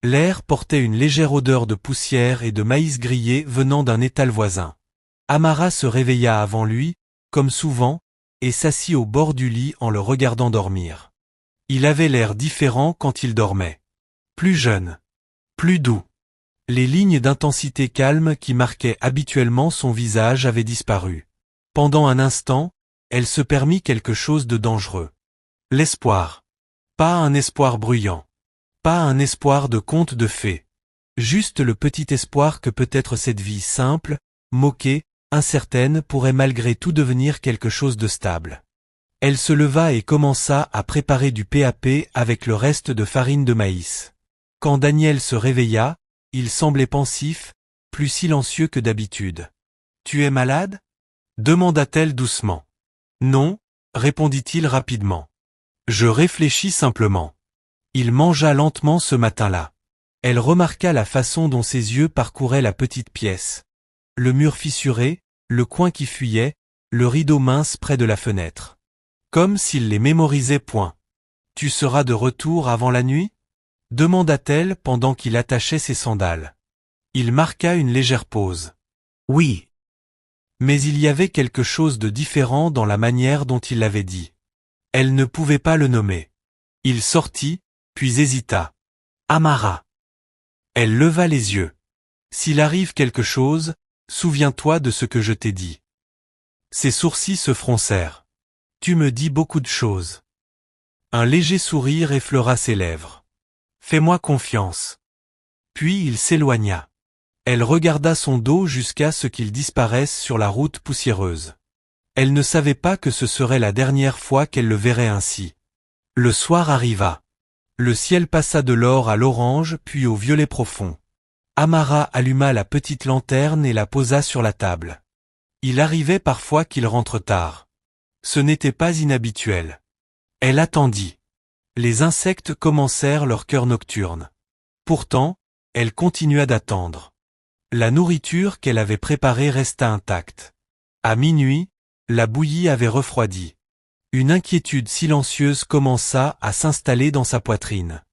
L'air portait une légère odeur de poussière et de maïs grillé venant d'un étal voisin. Amara se réveilla avant lui, comme souvent, et s'assit au bord du lit en le regardant dormir. Il avait l'air différent quand il dormait. Plus jeune. Plus doux. Les lignes d'intensité calme qui marquaient habituellement son visage avaient disparu. Pendant un instant, elle se permit quelque chose de dangereux. L'espoir. Pas un espoir bruyant. Pas un espoir de conte de fées. Juste le petit espoir que peut-être cette vie simple, moquée, incertaine pourrait malgré tout devenir quelque chose de stable. Elle se leva et commença à préparer du PAP avec le reste de farine de maïs. Quand Daniel se réveilla, il semblait pensif, plus silencieux que d'habitude. « Tu es malade » demanda-t-elle doucement. « Non » répondit-il rapidement. « Je réfléchis simplement. » Il mangea lentement ce matin-là. Elle remarqua la façon dont ses yeux parcouraient la petite pièce. Le mur fissuré, le coin qui fuyait, le rideau mince près de la fenêtre. Comme s'il les mémorisait point. « Tu seras de retour avant la nuit » demanda-t-elle pendant qu'il attachait ses sandales. Il marqua une légère pause. « Oui. » Mais il y avait quelque chose de différent dans la manière dont il l'avait dit. Elle ne pouvait pas le nommer. Il sortit, puis hésita. « Amara. » Elle leva les yeux. « S'il arrive quelque chose, souviens-toi de ce que je t'ai dit. » Ses sourcils se froncèrent. « Tu me dis beaucoup de choses. » Un léger sourire effleura ses lèvres. « Fais-moi confiance. » Puis il s'éloigna. Elle regarda son dos jusqu'à ce qu'il disparaisse sur la route poussiéreuse. Elle ne savait pas que ce serait la dernière fois qu'elle le verrait ainsi. Le soir arriva. Le ciel passa de l'or à l'orange puis au violet profond. Amara alluma la petite lanterne et la posa sur la table. Il arrivait parfois qu'il rentre tard. Ce n'était pas inhabituel. Elle attendit. Les insectes commencèrent leur chœur nocturne. Pourtant, elle continua d'attendre. La nourriture qu'elle avait préparée resta intacte. À minuit, la bouillie avait refroidi. Une inquiétude silencieuse commença à s'installer dans sa poitrine.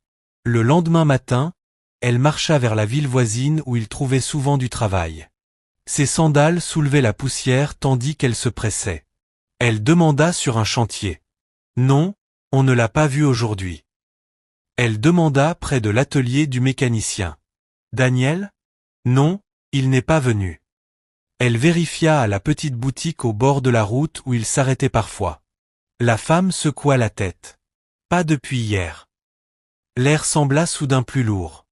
Le lendemain matin, elle marcha vers la ville voisine où il trouvait souvent du travail. Ses sandales soulevaient la poussière tandis qu'elle se pressait. Elle demanda sur un chantier. « Non, on ne l'a pas vu aujourd'hui. » Elle demanda près de l'atelier du mécanicien. « Daniel ? » « Non, il n'est pas venu. » Elle vérifia à la petite boutique au bord de la route où il s'arrêtait parfois. La femme secoua la tête. « Pas depuis hier. » L'air sembla soudain plus lourd.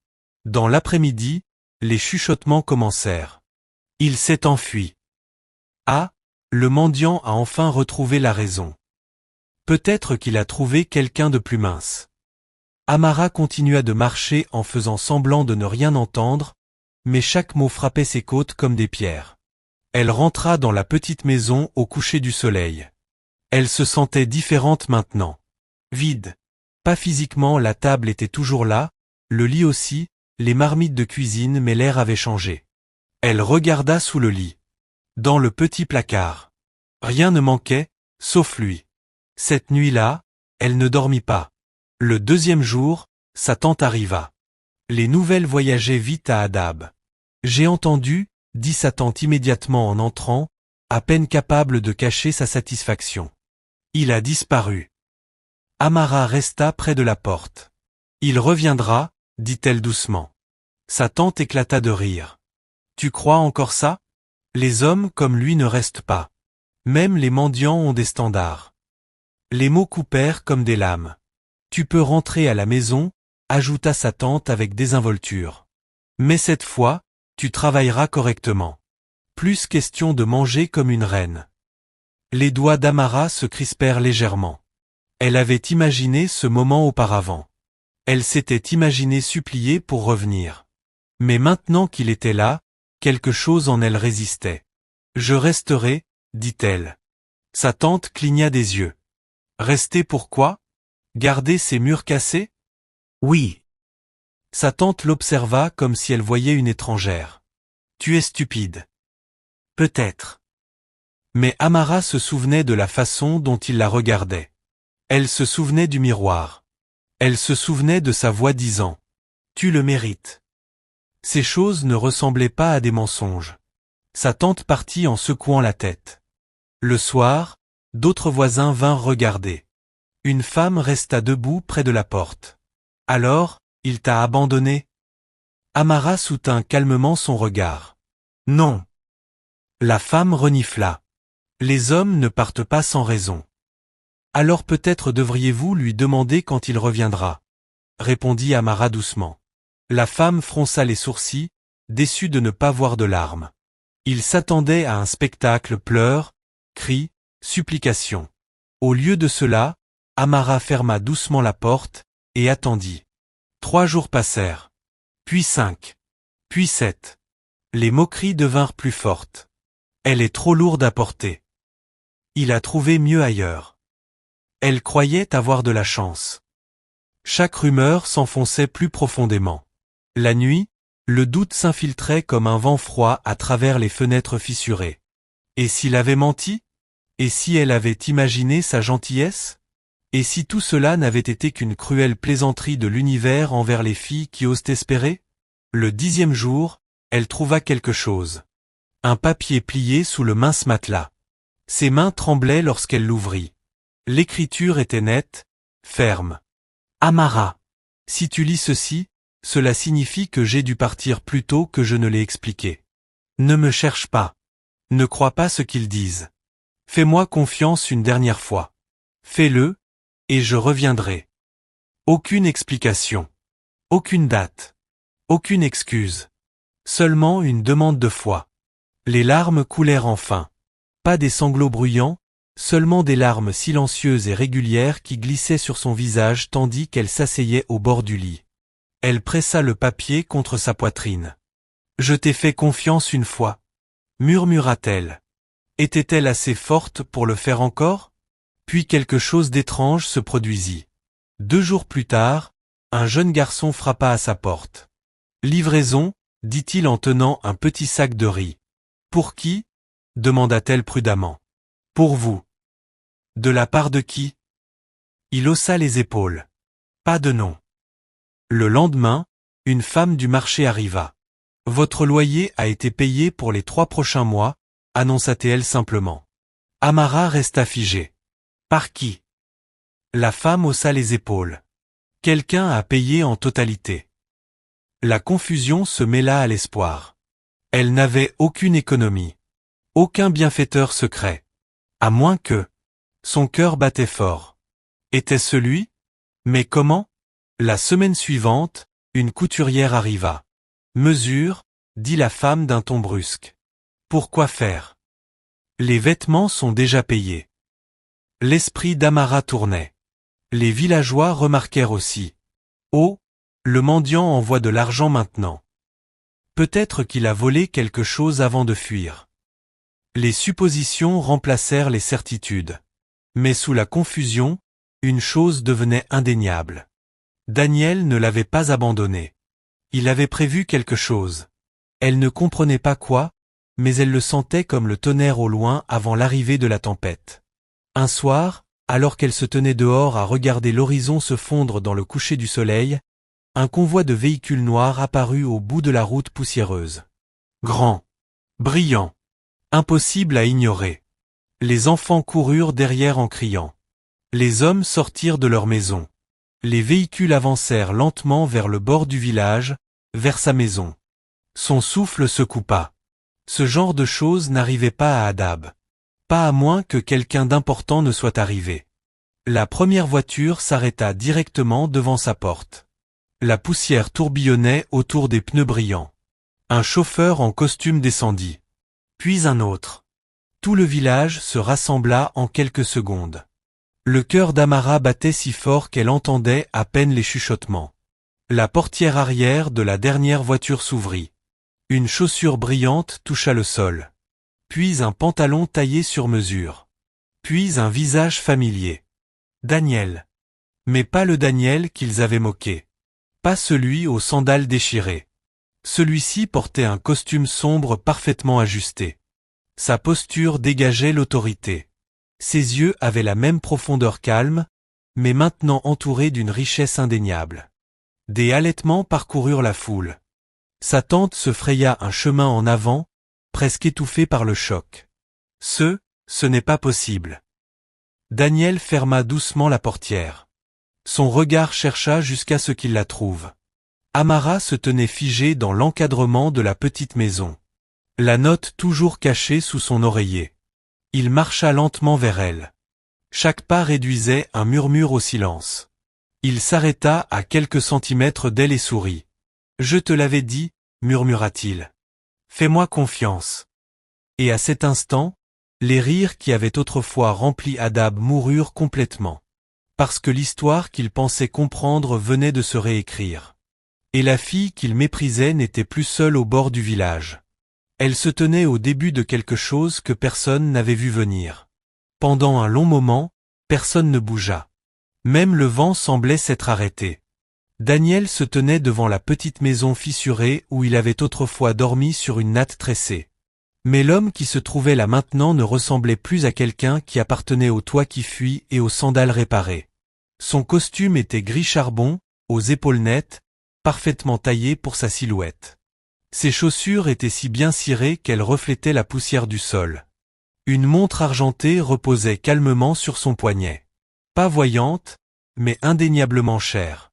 Dans l'après-midi, les chuchotements commencèrent. « Il s'est enfui. » « Ah, le mendiant a enfin retrouvé la raison. Peut-être qu'il a trouvé quelqu'un de plus mince. Amara continua de marcher en faisant semblant de ne rien entendre, mais chaque mot frappait ses côtes comme des pierres. Elle rentra dans la petite maison au coucher du soleil. Elle se sentait différente maintenant. Vide. Pas physiquement, la table était toujours là, le lit aussi, les marmites de cuisine, mais l'air avait changé. Elle regarda sous le lit. Dans le petit placard. Rien ne manquait, sauf lui. Cette nuit-là, elle ne dormit pas. Le deuxième jour, sa tante arriva. Les nouvelles voyageaient vite à Hadab. J'ai entendu, dit sa tante immédiatement en entrant, à peine capable de cacher sa satisfaction. Il a disparu. Amara resta près de la porte. Il reviendra, dit-elle doucement. Sa tante éclata de rire. Tu crois encore ça? Les hommes comme lui ne restent pas. Même les mendiants ont des standards. Les mots coupèrent comme des lames. Tu peux rentrer à la maison, ajouta sa tante avec désinvolture. Mais cette fois, tu travailleras correctement. Plus question de manger comme une reine. Les doigts d'Amara se crispèrent légèrement. Elle avait imaginé ce moment auparavant. Elle s'était imaginée supplier pour revenir. Mais maintenant qu'il était là, quelque chose en elle résistait. Je resterai, dit-elle. Sa tante cligna des yeux. Rester pourquoi? Garder ces murs cassés? Oui. Sa tante l'observa comme si elle voyait une étrangère. Tu es stupide. Peut-être. Mais Amara se souvenait de la façon dont il la regardait. Elle se souvenait du miroir. Elle se souvenait de sa voix disant « Tu le mérites ». Ces choses ne ressemblaient pas à des mensonges. Sa tante partit en secouant la tête. Le soir, d'autres voisins vinrent regarder. Une femme resta debout près de la porte. « Alors, il t'a abandonné ?» Amara soutint calmement son regard. « Non. » La femme renifla. « Les hommes ne partent pas sans raison. »« Alors peut-être devriez-vous lui demander quand il reviendra. » répondit Amara doucement. La femme fronça les sourcils, déçue de ne pas voir de larmes. Il s'attendait à un spectacle pleurs, cris, supplications. Au lieu de cela, Amara ferma doucement la porte, et attendit. 3 jours passèrent. Puis 5. Puis 7. Les moqueries devinrent plus fortes. Elle est trop lourde à porter. Il a trouvé mieux ailleurs. Elle croyait avoir de la chance. Chaque rumeur s'enfonçait plus profondément. La nuit, le doute s'infiltrait comme un vent froid à travers les fenêtres fissurées. Et s'il avait menti? Et si elle avait imaginé sa gentillesse? Et si tout cela n'avait été qu'une cruelle plaisanterie de l'univers envers les filles qui osent espérer? Le 10e jour, elle trouva quelque chose. Un papier plié sous le mince matelas. Ses mains tremblaient lorsqu'elle l'ouvrit. L'écriture était nette, ferme. Amara. Si tu lis ceci, cela signifie que j'ai dû partir plus tôt que je ne l'ai expliqué. Ne me cherche pas. Ne crois pas ce qu'ils disent. Fais-moi confiance une dernière fois. Fais-le, et je reviendrai. Aucune explication. Aucune date. Aucune excuse. Seulement une demande de foi. Les larmes coulèrent enfin. Pas des sanglots bruyants, seulement des larmes silencieuses et régulières qui glissaient sur son visage tandis qu'elle s'asseyait au bord du lit. Elle pressa le papier contre sa poitrine. « Je t'ai fait confiance une fois. » murmura-t-elle. Était-elle assez forte pour le faire encore? Puis quelque chose d'étrange se produisit. 2 jours plus tard, un jeune garçon frappa à sa porte. « Livraison » dit-il en tenant un petit sac de riz. « Pour qui » demanda-t-elle prudemment. « Pour vous. »« De la part de qui » Il haussa les épaules. « Pas de nom. » Le lendemain, une femme du marché arriva. « Votre loyer a été payé pour les 3 prochains mois » annonça-t-elle simplement. Amara resta figée. « Par qui » La femme haussa les épaules. « Quelqu'un a payé en totalité. » La confusion se mêla à l'espoir. Elle n'avait aucune économie. Aucun bienfaiteur secret. À moins que... Son cœur battait fort. Était-ce lui? Mais comment? La semaine suivante, une couturière arriva. « Mesure » dit la femme d'un ton brusque. « Pourquoi faire » Les vêtements sont déjà payés. L'esprit d'Amara tournait. Les villageois remarquèrent aussi. Oh, le mendiant envoie de l'argent maintenant. Peut-être qu'il a volé quelque chose avant de fuir. Les suppositions remplacèrent les certitudes. Mais sous la confusion, une chose devenait indéniable. Daniel ne l'avait pas abandonné. Il avait prévu quelque chose. Elle ne comprenait pas quoi, mais elle le sentait comme le tonnerre au loin avant l'arrivée de la tempête. Un soir, alors qu'elle se tenait dehors à regarder l'horizon se fondre dans le coucher du soleil, un convoi de véhicules noirs apparut au bout de la route poussiéreuse. Grand, brillant, impossible à ignorer. Les enfants coururent derrière en criant. Les hommes sortirent de leur maison. Les véhicules avancèrent lentement vers le bord du village, vers sa maison. Son souffle se coupa. Ce genre de choses n'arrivait pas à Hadab. Pas à moins que quelqu'un d'important ne soit arrivé. La première voiture s'arrêta directement devant sa porte. La poussière tourbillonnait autour des pneus brillants. Un chauffeur en costume descendit. Puis un autre. Tout le village se rassembla en quelques secondes. Le cœur d'Amara battait si fort qu'elle entendait à peine les chuchotements. La portière arrière de la dernière voiture s'ouvrit. Une chaussure brillante toucha le sol. Puis un pantalon taillé sur mesure. Puis un visage familier. Daniel. Mais pas le Daniel qu'ils avaient moqué. Pas celui aux sandales déchirées. Celui-ci portait un costume sombre parfaitement ajusté. Sa posture dégageait l'autorité. Ses yeux avaient la même profondeur calme, mais maintenant entourés d'une richesse indéniable. Des halètements parcoururent la foule. Sa tante se fraya un chemin en avant, presque étouffée par le choc. Ce n'est pas possible. Daniel ferma doucement la portière. Son regard chercha jusqu'à ce qu'il la trouve. Amara se tenait figée dans l'encadrement de la petite maison. La note toujours cachée sous son oreiller. Il marcha lentement vers elle. Chaque pas réduisait un murmure au silence. Il s'arrêta à quelques centimètres d'elle et sourit. « Je te l'avais dit, » murmura-t-il. « Fais-moi confiance. » Et à cet instant, les rires qui avaient autrefois rempli Hadab moururent complètement. Parce que l'histoire qu'il pensait comprendre venait de se réécrire. Et la fille qu'il méprisait n'était plus seule au bord du village. Elle se tenait au début de quelque chose que personne n'avait vu venir. Pendant un long moment, personne ne bougea. Même le vent semblait s'être arrêté. Daniel se tenait devant la petite maison fissurée où il avait autrefois dormi sur une natte tressée. Mais l'homme qui se trouvait là maintenant ne ressemblait plus à quelqu'un qui appartenait au toit qui fuit et aux sandales réparées. Son costume était gris charbon, aux épaules nettes, parfaitement taillé pour sa silhouette. Ses chaussures étaient si bien cirées qu'elles reflétaient la poussière du sol. Une montre argentée reposait calmement sur son poignet. Pas voyante, mais indéniablement chère.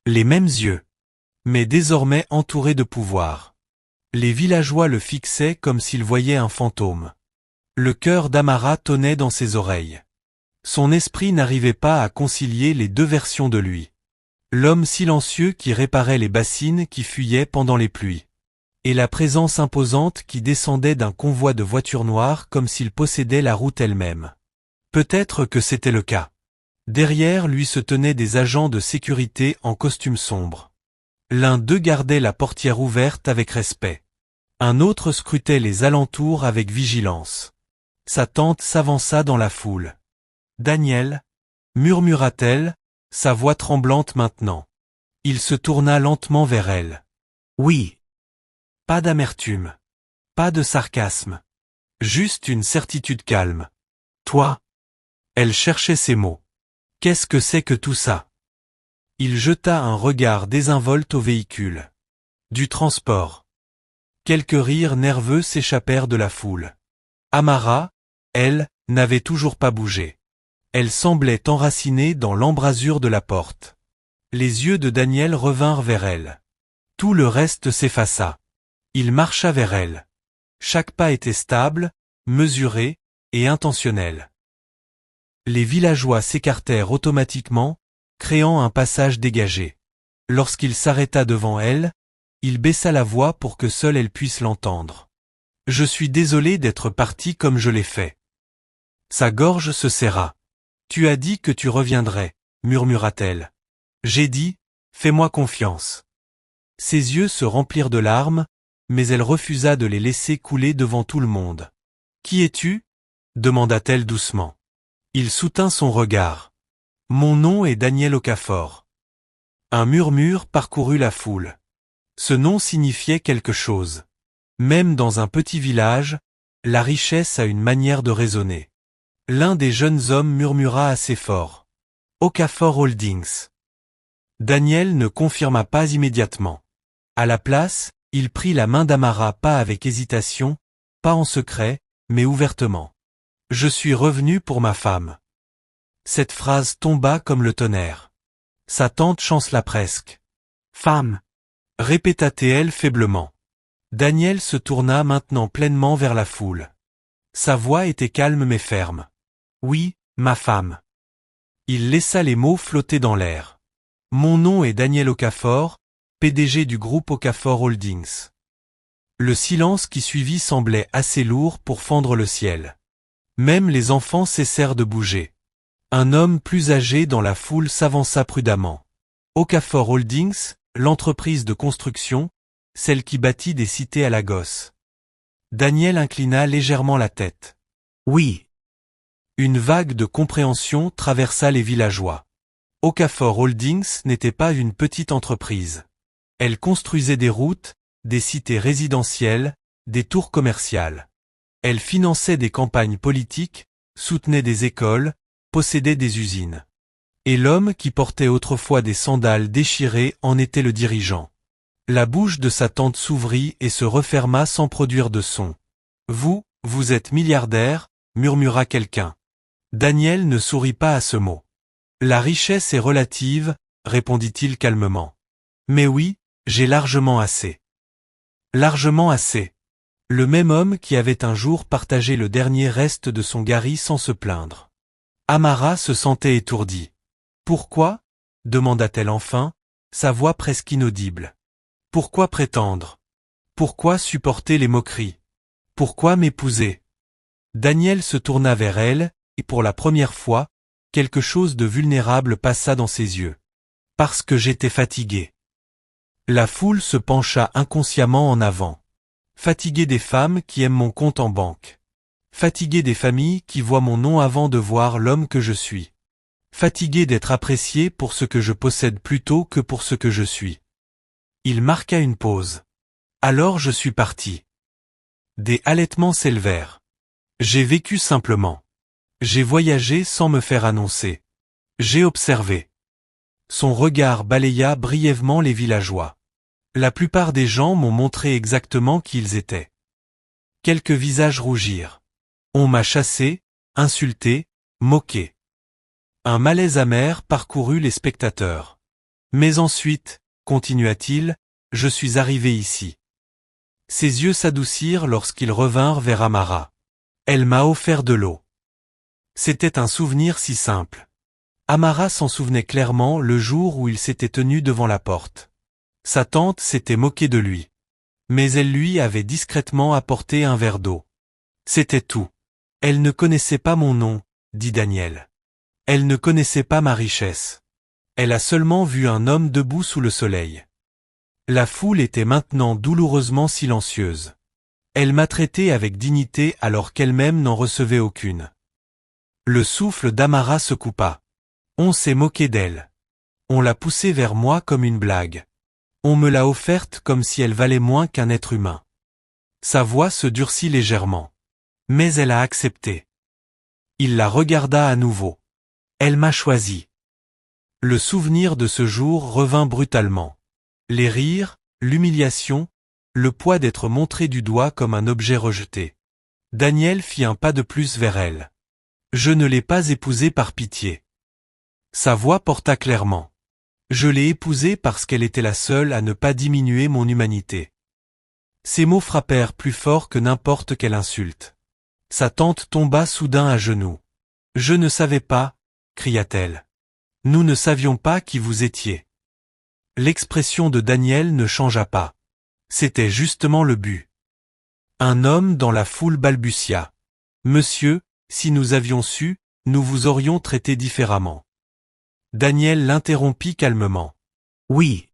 Les mêmes yeux, mais désormais entourés de pouvoir. Les villageois le fixaient comme s'ils voyaient un fantôme. Le cœur d'Amara tonnait dans ses oreilles. Son esprit n'arrivait pas à concilier les deux versions de lui. L'homme silencieux qui réparait les bassines qui fuyaient pendant les pluies. Et la présence imposante qui descendait d'un convoi de voitures noires comme s'il possédait la route elle-même. Peut-être que c'était le cas. Derrière lui se tenaient des agents de sécurité en costume sombre. L'un d'eux gardait la portière ouverte avec respect. Un autre scrutait les alentours avec vigilance. Sa tante s'avança dans la foule. « Daniel » murmura-t-elle, sa voix tremblante maintenant. Il se tourna lentement vers elle. « Oui. » Pas d'amertume. Pas de sarcasme. Juste une certitude calme. « Toi ?» Elle cherchait ses mots. « Qu'est-ce que c'est que tout ça ?» Il jeta un regard désinvolte au véhicule. Du transport. Quelques rires nerveux s'échappèrent de la foule. Amara, elle, n'avait toujours pas bougé. Elle semblait enracinée dans l'embrasure de la porte. Les yeux de Daniel revinrent vers elle. Tout le reste s'effaça. Il marcha vers elle. Chaque pas était stable, mesuré et intentionnel. Les villageois s'écartèrent automatiquement, créant un passage dégagé. Lorsqu'il s'arrêta devant elle, il baissa la voix pour que seule elle puisse l'entendre. « Je suis désolé d'être parti comme je l'ai fait. Sa gorge se serra. Tu as dit que tu reviendrais, murmura-t-elle. J'ai dit, fais-moi confiance. Ses yeux se remplirent de larmes, mais elle refusa de les laisser couler devant tout le monde. Qui es-tu? Demanda-t-elle doucement. Il soutint son regard. Mon nom est Daniel Okafor. Un murmure parcourut la foule. Ce nom signifiait quelque chose. Même dans un petit village, la richesse a une manière de raisonner. L'un des jeunes hommes murmura assez fort. Okafor Holdings. Daniel ne confirma pas immédiatement. À la place, il prit la main d'Amara pas avec hésitation, pas en secret, mais ouvertement. Je suis revenu pour ma femme. Cette phrase tomba comme le tonnerre. Sa tante chancela presque. Femme, répéta-t-elle faiblement. Daniel se tourna maintenant pleinement vers la foule. Sa voix était calme mais ferme. Oui, ma femme. Il laissa les mots flotter dans l'air. Mon nom est Daniel Okafor, PDG du groupe Okafor Holdings. Le silence qui suivit semblait assez lourd pour fendre le ciel. Même les enfants cessèrent de bouger. Un homme plus âgé dans la foule s'avança prudemment. Okafor Holdings, l'entreprise de construction, celle qui bâtit des cités à Lagos. Daniel inclina légèrement la tête. Oui. Une vague de compréhension traversa les villageois. Okafor Holdings n'était pas une petite entreprise. Elle construisait des routes, des cités résidentielles, des tours commerciales. Elle finançait des campagnes politiques, soutenait des écoles, possédait des usines. Et l'homme qui portait autrefois des sandales déchirées en était le dirigeant. La bouche de sa tante s'ouvrit et se referma sans produire de son. Vous êtes milliardaire, murmura quelqu'un. Daniel ne sourit pas à ce mot. La richesse est relative, répondit-il calmement. Mais oui, j'ai largement assez. Largement assez. Le même homme qui avait un jour partagé le dernier reste de son gari sans se plaindre. Amara se sentait étourdie. Pourquoi? Demanda-t-elle enfin, sa voix presque inaudible. Pourquoi prétendre? Pourquoi supporter les moqueries? Pourquoi m'épouser? Daniel se tourna vers elle, et pour la première fois, quelque chose de vulnérable passa dans ses yeux. Parce que j'étais fatigué. La foule se pencha inconsciemment en avant. Fatigué des femmes qui aiment mon compte en banque. Fatigué des familles qui voient mon nom avant de voir l'homme que je suis. Fatigué d'être apprécié pour ce que je possède plutôt que pour ce que je suis. Il marqua une pause. Alors je suis parti. Des halètements s'élevèrent. J'ai vécu simplement. J'ai voyagé sans me faire annoncer. J'ai observé. Son regard balaya brièvement les villageois. La plupart des gens m'ont montré exactement qui ils étaient. Quelques visages rougirent. On m'a chassé, insulté, moqué. Un malaise amer parcourut les spectateurs. Mais ensuite, continua-t-il, je suis arrivé ici. Ses yeux s'adoucirent lorsqu'ils revinrent vers Amara. Elle m'a offert de l'eau. C'était un souvenir si simple. Amara s'en souvenait clairement le jour où il s'était tenu devant la porte. Sa tante s'était moquée de lui. Mais elle lui avait discrètement apporté un verre d'eau. C'était tout. Elle ne connaissait pas mon nom, dit Daniel. Elle ne connaissait pas ma richesse. Elle a seulement vu un homme debout sous le soleil. La foule était maintenant douloureusement silencieuse. Elle m'a traité avec dignité alors qu'elle-même n'en recevait aucune. Le souffle d'Amara se coupa. On s'est moqué d'elle. On l'a poussée vers moi comme une blague. On me l'a offerte comme si elle valait moins qu'un être humain. Sa voix se durcit légèrement. Mais elle a accepté. Il la regarda à nouveau. Elle m'a choisi. Le souvenir de ce jour revint brutalement. Les rires, l'humiliation, le poids d'être montré du doigt comme un objet rejeté. Daniel fit un pas de plus vers elle. Je ne l'ai pas épousée par pitié. Sa voix porta clairement. Je l'ai épousée parce qu'elle était la seule à ne pas diminuer mon humanité. Ces mots frappèrent plus fort que n'importe quelle insulte. Sa tante tomba soudain à genoux. Je ne savais pas, cria-t-elle. Nous ne savions pas qui vous étiez. L'expression de Daniel ne changea pas. C'était justement le but. Un homme dans la foule balbutia. Monsieur, si nous avions su, nous vous aurions traité différemment. Daniel l'interrompit calmement. Oui.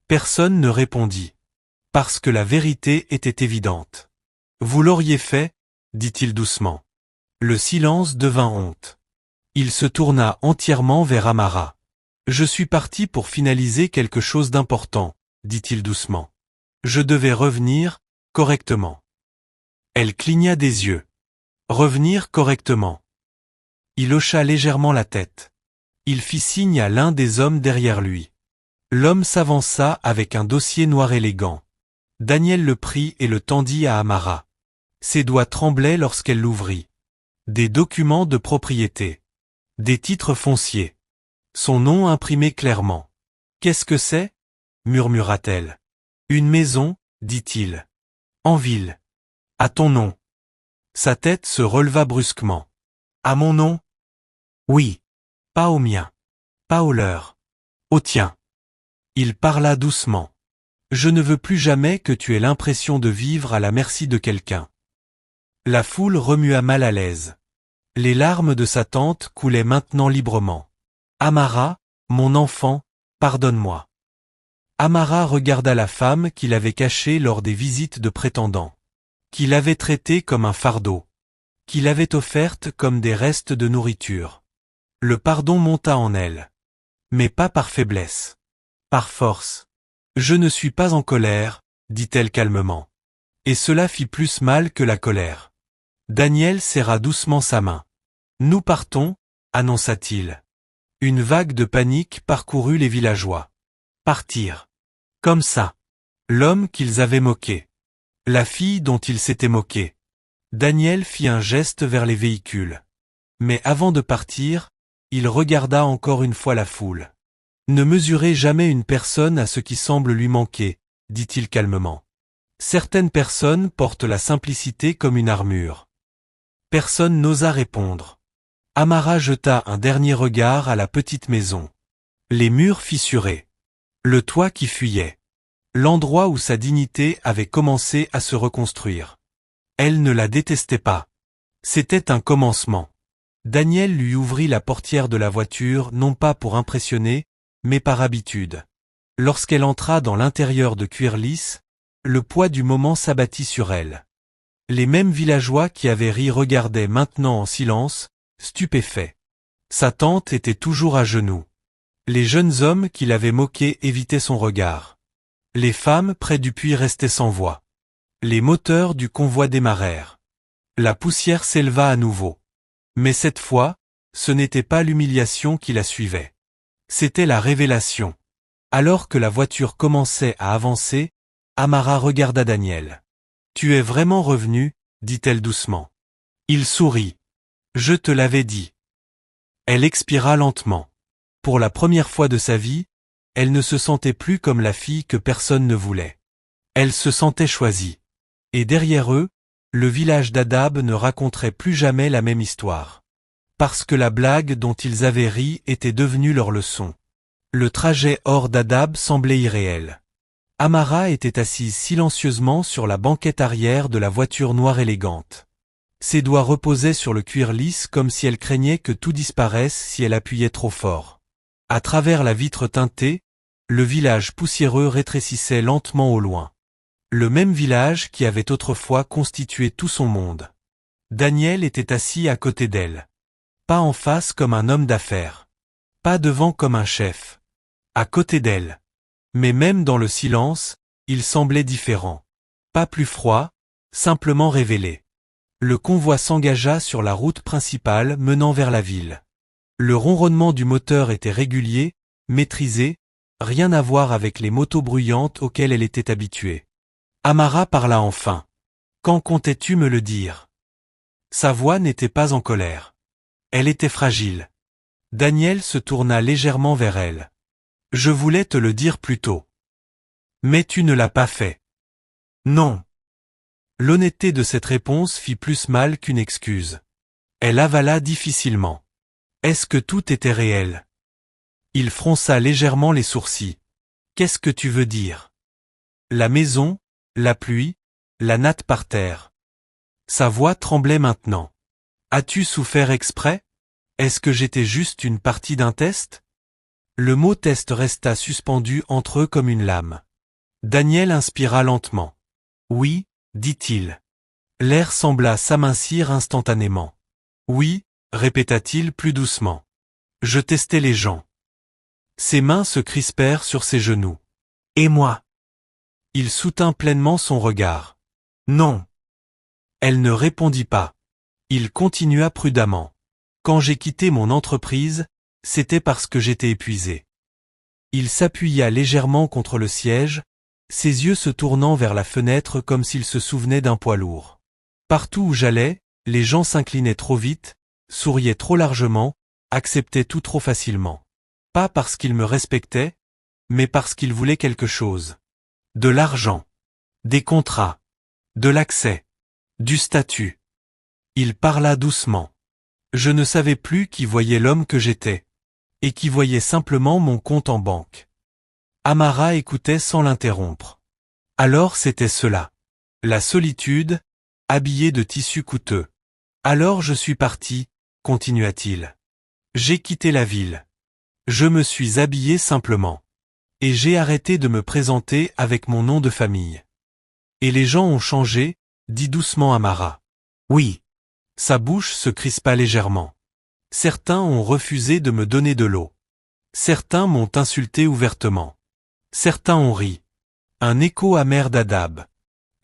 Personne ne répondit. Parce que la vérité était évidente. Vous l'auriez fait, dit-il doucement. Le silence devint honte. Il se tourna entièrement vers Amara. Je suis parti pour finaliser quelque chose d'important, dit-il doucement. Je devais revenir, correctement. Elle cligna des yeux. Revenir correctement. Il hocha légèrement la tête. Il fit signe à l'un des hommes derrière lui. L'homme s'avança avec un dossier noir élégant. Daniel le prit et le tendit à Amara. Ses doigts tremblaient lorsqu'elle l'ouvrit. Des documents de propriété. Des titres fonciers. Son nom imprimé clairement. Qu'est-ce que c'est? Murmura-t-elle. Une maison, dit-il. En ville. À ton nom. Sa tête se releva brusquement. À mon nom? Oui. Pas au mien. Pas au leur. Au tien. Il parla doucement. Je ne veux plus jamais que tu aies l'impression de vivre à la merci de quelqu'un. La foule remua mal à l'aise. Les larmes de sa tante coulaient maintenant librement. Amara, mon enfant, pardonne-moi. Amara regarda la femme qu'il avait cachée lors des visites de prétendants. Qu'il avait traitée comme un fardeau. Qu'il avait offerte comme des restes de nourriture. Le pardon monta en elle. Mais pas par faiblesse. Par force. Je ne suis pas en colère, dit-elle calmement. Et cela fit plus mal que la colère. Daniel serra doucement sa main. Nous partons, annonça-t-il. Une vague de panique parcourut les villageois. Partir. Comme ça. L'homme qu'ils avaient moqué. La fille dont ils s'étaient moqués. Daniel fit un geste vers les véhicules. Mais avant de partir, il regarda encore une fois la foule. Ne mesurez jamais une personne à ce qui semble lui manquer, dit-il calmement. Certaines personnes portent la simplicité comme une armure. Personne n'osa répondre. Amara jeta un dernier regard à la petite maison. Les murs fissurés. Le toit qui fuyait. L'endroit où sa dignité avait commencé à se reconstruire. Elle ne la détestait pas. C'était un commencement. Daniel lui ouvrit la portière de la voiture non pas pour impressionner, mais par habitude. Lorsqu'elle entra dans l'intérieur de cuir lisse, le poids du moment s'abattit sur elle. Les mêmes villageois qui avaient ri regardaient maintenant en silence, stupéfaits. Sa tante était toujours à genoux. Les jeunes hommes qui l'avaient moquée évitaient son regard. Les femmes près du puits restaient sans voix. Les moteurs du convoi démarrèrent. La poussière s'éleva à nouveau. Mais cette fois, ce n'était pas l'humiliation qui la suivait. C'était la révélation. Alors que la voiture commençait à avancer, Amara regarda Daniel. « Tu es vraiment revenu ?» dit-elle doucement. Il sourit. « Je te l'avais dit. » Elle expira lentement. Pour la première fois de sa vie, elle ne se sentait plus comme la fille que personne ne voulait. Elle se sentait choisie. Et derrière eux, le village d'Adab ne raconterait plus jamais la même histoire. Parce que la blague dont ils avaient ri était devenue leur leçon. Le trajet hors d'Adab semblait irréel. Amara était assise silencieusement sur la banquette arrière de la voiture noire élégante. Ses doigts reposaient sur le cuir lisse comme si elle craignait que tout disparaisse si elle appuyait trop fort. À travers la vitre teintée, le village poussiéreux rétrécissait lentement au loin. Le même village qui avait autrefois constitué tout son monde. Daniel était assis à côté d'elle. Pas en face comme un homme d'affaires. Pas devant comme un chef. À côté d'elle. Mais même dans le silence, il semblait différent. Pas plus froid, simplement révélé. Le convoi s'engagea sur la route principale menant vers la ville. Le ronronnement du moteur était régulier, maîtrisé, rien à voir avec les motos bruyantes auxquelles elle était habituée. Amara parla enfin. « Quand comptais-tu me le dire ?» Sa voix n'était pas en colère. Elle était fragile. Daniel se tourna légèrement vers elle. « Je voulais te le dire plus tôt. Mais tu ne l'as pas fait. » Non. L'honnêteté de cette réponse fit plus mal qu'une excuse. Elle avala difficilement. Est-ce que tout était réel? Il fronça légèrement les sourcils. Qu'est-ce que tu veux dire? La maison, la pluie, la natte par terre. Sa voix tremblait maintenant. As-tu souffert exprès? Est-ce que j'étais juste une partie d'un test? Le mot test resta suspendu entre eux comme une lame. Daniel inspira lentement. Oui, dit-il. L'air sembla s'amincir instantanément. Oui, répéta-t-il plus doucement. Je testais les gens. Ses mains se crispèrent sur ses genoux. Et moi? Il soutint pleinement son regard. Non. Elle ne répondit pas. Il continua prudemment. Quand j'ai quitté mon entreprise, c'était parce que j'étais épuisé. Il s'appuya légèrement contre le siège, ses yeux se tournant vers la fenêtre comme s'il se souvenait d'un poids lourd. Partout où j'allais, les gens s'inclinaient trop vite, souriaient trop largement, acceptaient tout trop facilement. Pas parce qu'ils me respectaient, mais parce qu'ils voulaient quelque chose. De l'argent. Des contrats. De l'accès. Du statut. Il parla doucement. Je ne savais plus qui voyait l'homme que j'étais. Et qui voyait simplement mon compte en banque. Amara écoutait sans l'interrompre. Alors c'était cela. La solitude, habillée de tissus coûteux. Alors je suis parti, continua-t-il. J'ai quitté la ville. Je me suis habillé simplement. Et j'ai arrêté de me présenter avec mon nom de famille. Et les gens ont changé, dit doucement Amara. Oui. Sa bouche se crispa légèrement. Certains ont refusé de me donner de l'eau. Certains m'ont insulté ouvertement. Certains ont ri. Un écho amer d'Adab.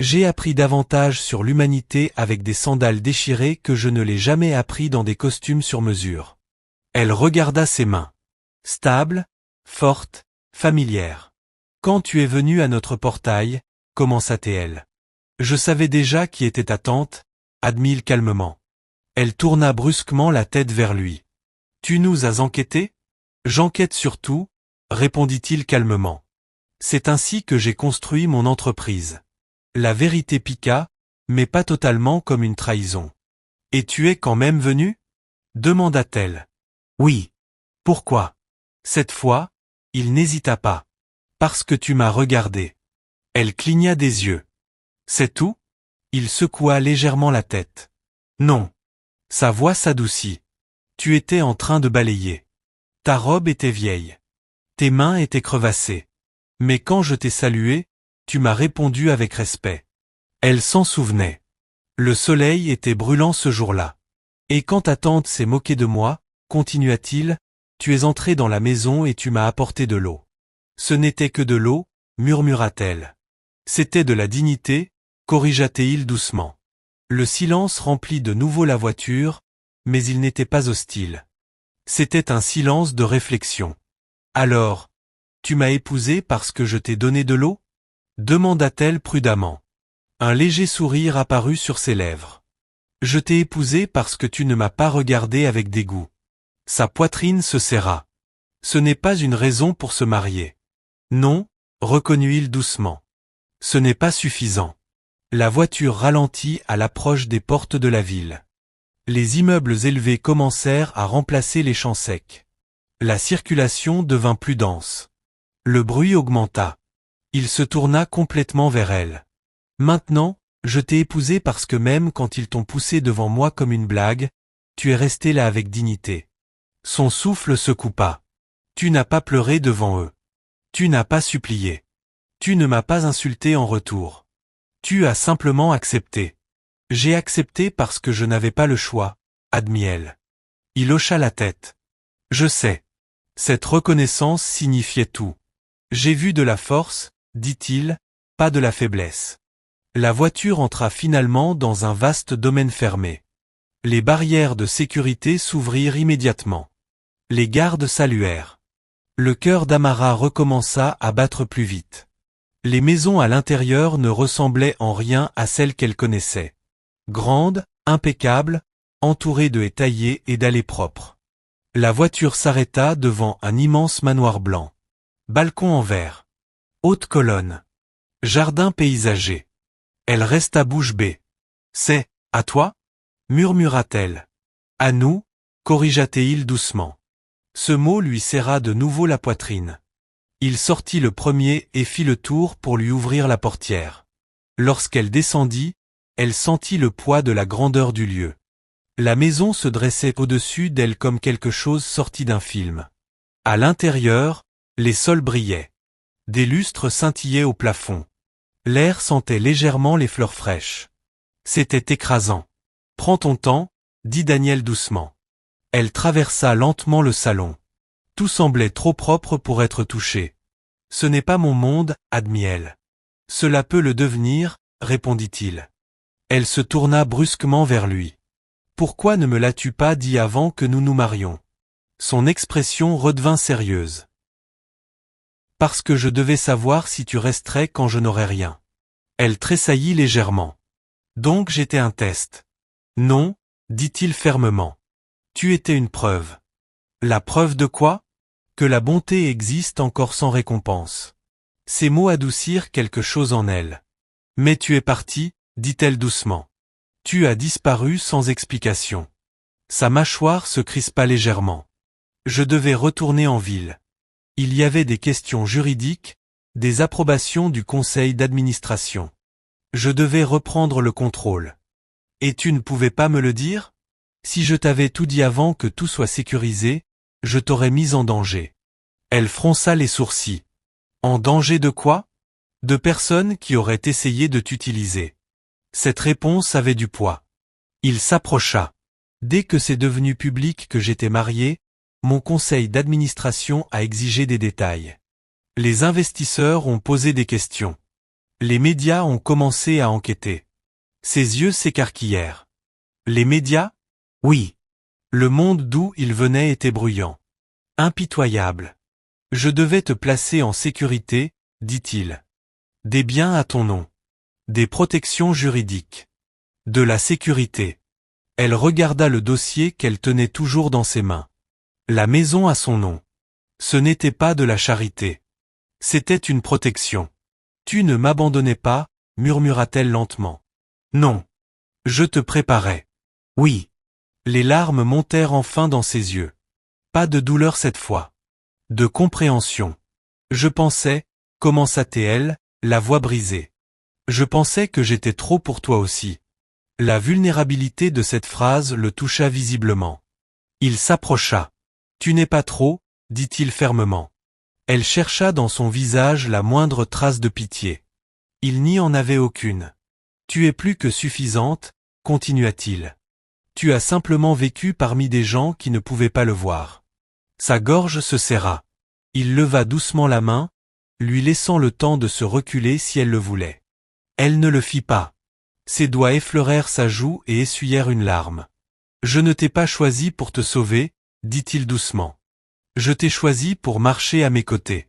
J'ai appris davantage sur l'humanité avec des sandales déchirées que je ne l'ai jamais appris dans des costumes sur mesure. Elle regarda ses mains. Stables, fortes, familières. Quand tu es venu à notre portail, commença-t-elle. Je savais déjà qui était ta tante, admit-il calmement. Elle tourna brusquement la tête vers lui. Tu nous as enquêtés? J'enquête sur tout, répondit-il calmement. C'est ainsi que j'ai construit mon entreprise. La vérité piqua, mais pas totalement comme une trahison. Et tu es quand même venu? Demanda-t-elle. Oui. Pourquoi? Cette fois, il n'hésita pas. Parce que tu m'as regardé. Elle cligna des yeux. C'est tout? Il secoua légèrement la tête. Non. Sa voix s'adoucit. Tu étais en train de balayer. Ta robe était vieille. Tes mains étaient crevassées. Mais quand je t'ai salué, tu m'as répondu avec respect. Elle s'en souvenait. Le soleil était brûlant ce jour-là. Et quand ta tante s'est moquée de moi, continua-t-il, tu es entré dans la maison et tu m'as apporté de l'eau. Ce n'était que de l'eau, murmura-t-elle. C'était de la dignité, corrigea-t-il doucement. Le silence remplit de nouveau la voiture, mais il n'était pas hostile. C'était un silence de réflexion. Alors, tu m'as épousé parce que je t'ai donné de l'eau? Demanda-t-elle prudemment. Un léger sourire apparut sur ses lèvres. Je t'ai épousé parce que tu ne m'as pas regardé avec dégoût. Sa poitrine se serra. Ce n'est pas une raison pour se marier. Non, reconnut-il doucement. Ce n'est pas suffisant. La voiture ralentit à l'approche des portes de la ville. Les immeubles élevés commencèrent à remplacer les champs secs. La circulation devint plus dense. Le bruit augmenta. Il se tourna complètement vers elle. Maintenant, je t'ai épousé parce que même quand ils t'ont poussé devant moi comme une blague, tu es resté là avec dignité. Son souffle se coupa. Tu n'as pas pleuré devant eux. Tu n'as pas supplié. Tu ne m'as pas insulté en retour. Tu as simplement accepté. J'ai accepté parce que je n'avais pas le choix, admit-elle. Il hocha la tête. Je sais. Cette reconnaissance signifiait tout. J'ai vu de la force, dit-il, pas de la faiblesse. La voiture entra finalement dans un vaste domaine fermé. Les barrières de sécurité s'ouvrirent immédiatement. Les gardes saluèrent. Le cœur d'Amara recommença à battre plus vite. Les maisons à l'intérieur ne ressemblaient en rien à celles qu'elle connaissait. Grandes, impeccables, entourées de haies taillées et d'allées propres. La voiture s'arrêta devant un immense manoir blanc. Balcon en verre. Haute colonne. Jardin paysager. Elle resta bouche bée. C'est, à toi? Murmura-t-elle. À nous, corrigea-t-il doucement. Ce mot lui serra de nouveau la poitrine. Il sortit le premier et fit le tour pour lui ouvrir la portière. Lorsqu'elle descendit, elle sentit le poids de la grandeur du lieu. La maison se dressait au-dessus d'elle comme quelque chose sorti d'un film. À l'intérieur, les sols brillaient. Des lustres scintillaient au plafond. L'air sentait légèrement les fleurs fraîches. C'était écrasant. « Prends ton temps », dit Daniel doucement. Elle traversa lentement le salon. Tout semblait trop propre pour être touché. « Ce n'est pas mon monde », admit-elle. « Cela peut le devenir », répondit-il. Elle se tourna brusquement vers lui. « Pourquoi ne me l'as-tu pas dit avant que nous nous marions ?» Son expression redevint sérieuse. « Parce que je devais savoir si tu resterais quand je n'aurais rien. » Elle tressaillit légèrement. « Donc j'étais un test. »« Non, » dit-il fermement. « Tu étais une preuve. »« La preuve de quoi ? » Que la bonté existe encore sans récompense. Ces mots adoucirent quelque chose en elle. « Mais tu es parti, » dit-elle doucement. « Tu as disparu sans explication. » Sa mâchoire se crispa légèrement. Je devais retourner en ville. Il y avait des questions juridiques, des approbations du conseil d'administration. Je devais reprendre le contrôle. Et tu ne pouvais pas me le dire ? Si je t'avais tout dit avant que tout soit sécurisé, je t'aurais mis en danger. Elle fronça les sourcils. En danger de quoi ? De personnes qui auraient essayé de t'utiliser. Cette réponse avait du poids. Il s'approcha. Dès que c'est devenu public que j'étais marié, mon conseil d'administration a exigé des détails. Les investisseurs ont posé des questions. Les médias ont commencé à enquêter. Ses yeux s'écarquillèrent. Les médias ? Oui. Le monde d'où ils venaient était bruyant. Impitoyable. Je devais te placer en sécurité, dit-il. Des biens à ton nom. Des protections juridiques. De la sécurité. Elle regarda le dossier qu'elle tenait toujours dans ses mains. La maison à son nom. Ce n'était pas de la charité. C'était une protection. Tu ne m'abandonnais pas, murmura-t-elle lentement. Non. Je te préparais. Oui. Les larmes montèrent enfin dans ses yeux. Pas de douleur cette fois. De compréhension. Je pensais, commença-t-elle, la voix brisée. Je pensais que j'étais trop pour toi aussi. La vulnérabilité de cette phrase le toucha visiblement. Il s'approcha. Tu n'es pas trop, dit-il fermement. Elle chercha dans son visage la moindre trace de pitié. Il n'y en avait aucune. Tu es plus que suffisante, continua-t-il. Tu as simplement vécu parmi des gens qui ne pouvaient pas le voir. Sa gorge se serra. Il leva doucement la main, lui laissant le temps de se reculer si elle le voulait. Elle ne le fit pas. Ses doigts effleurèrent sa joue et essuyèrent une larme. Je ne t'ai pas choisi pour te sauver, dit-il doucement. Je t'ai choisi pour marcher à mes côtés.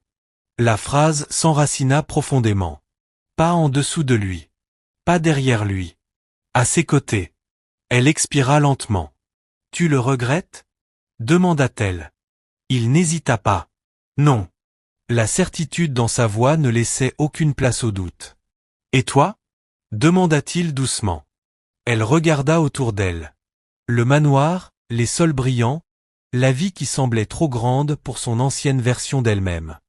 La phrase s'enracina profondément. Pas en dessous de lui. Pas derrière lui. À ses côtés. Elle expira lentement. Tu le regrettes ? Demanda-t-elle. Il n'hésita pas. Non. La certitude dans sa voix ne laissait aucune place au doute. Et toi ? Demanda-t-il doucement. Elle regarda autour d'elle. Le manoir, les sols brillants, la vie qui semblait trop grande pour son ancienne version d'elle-même.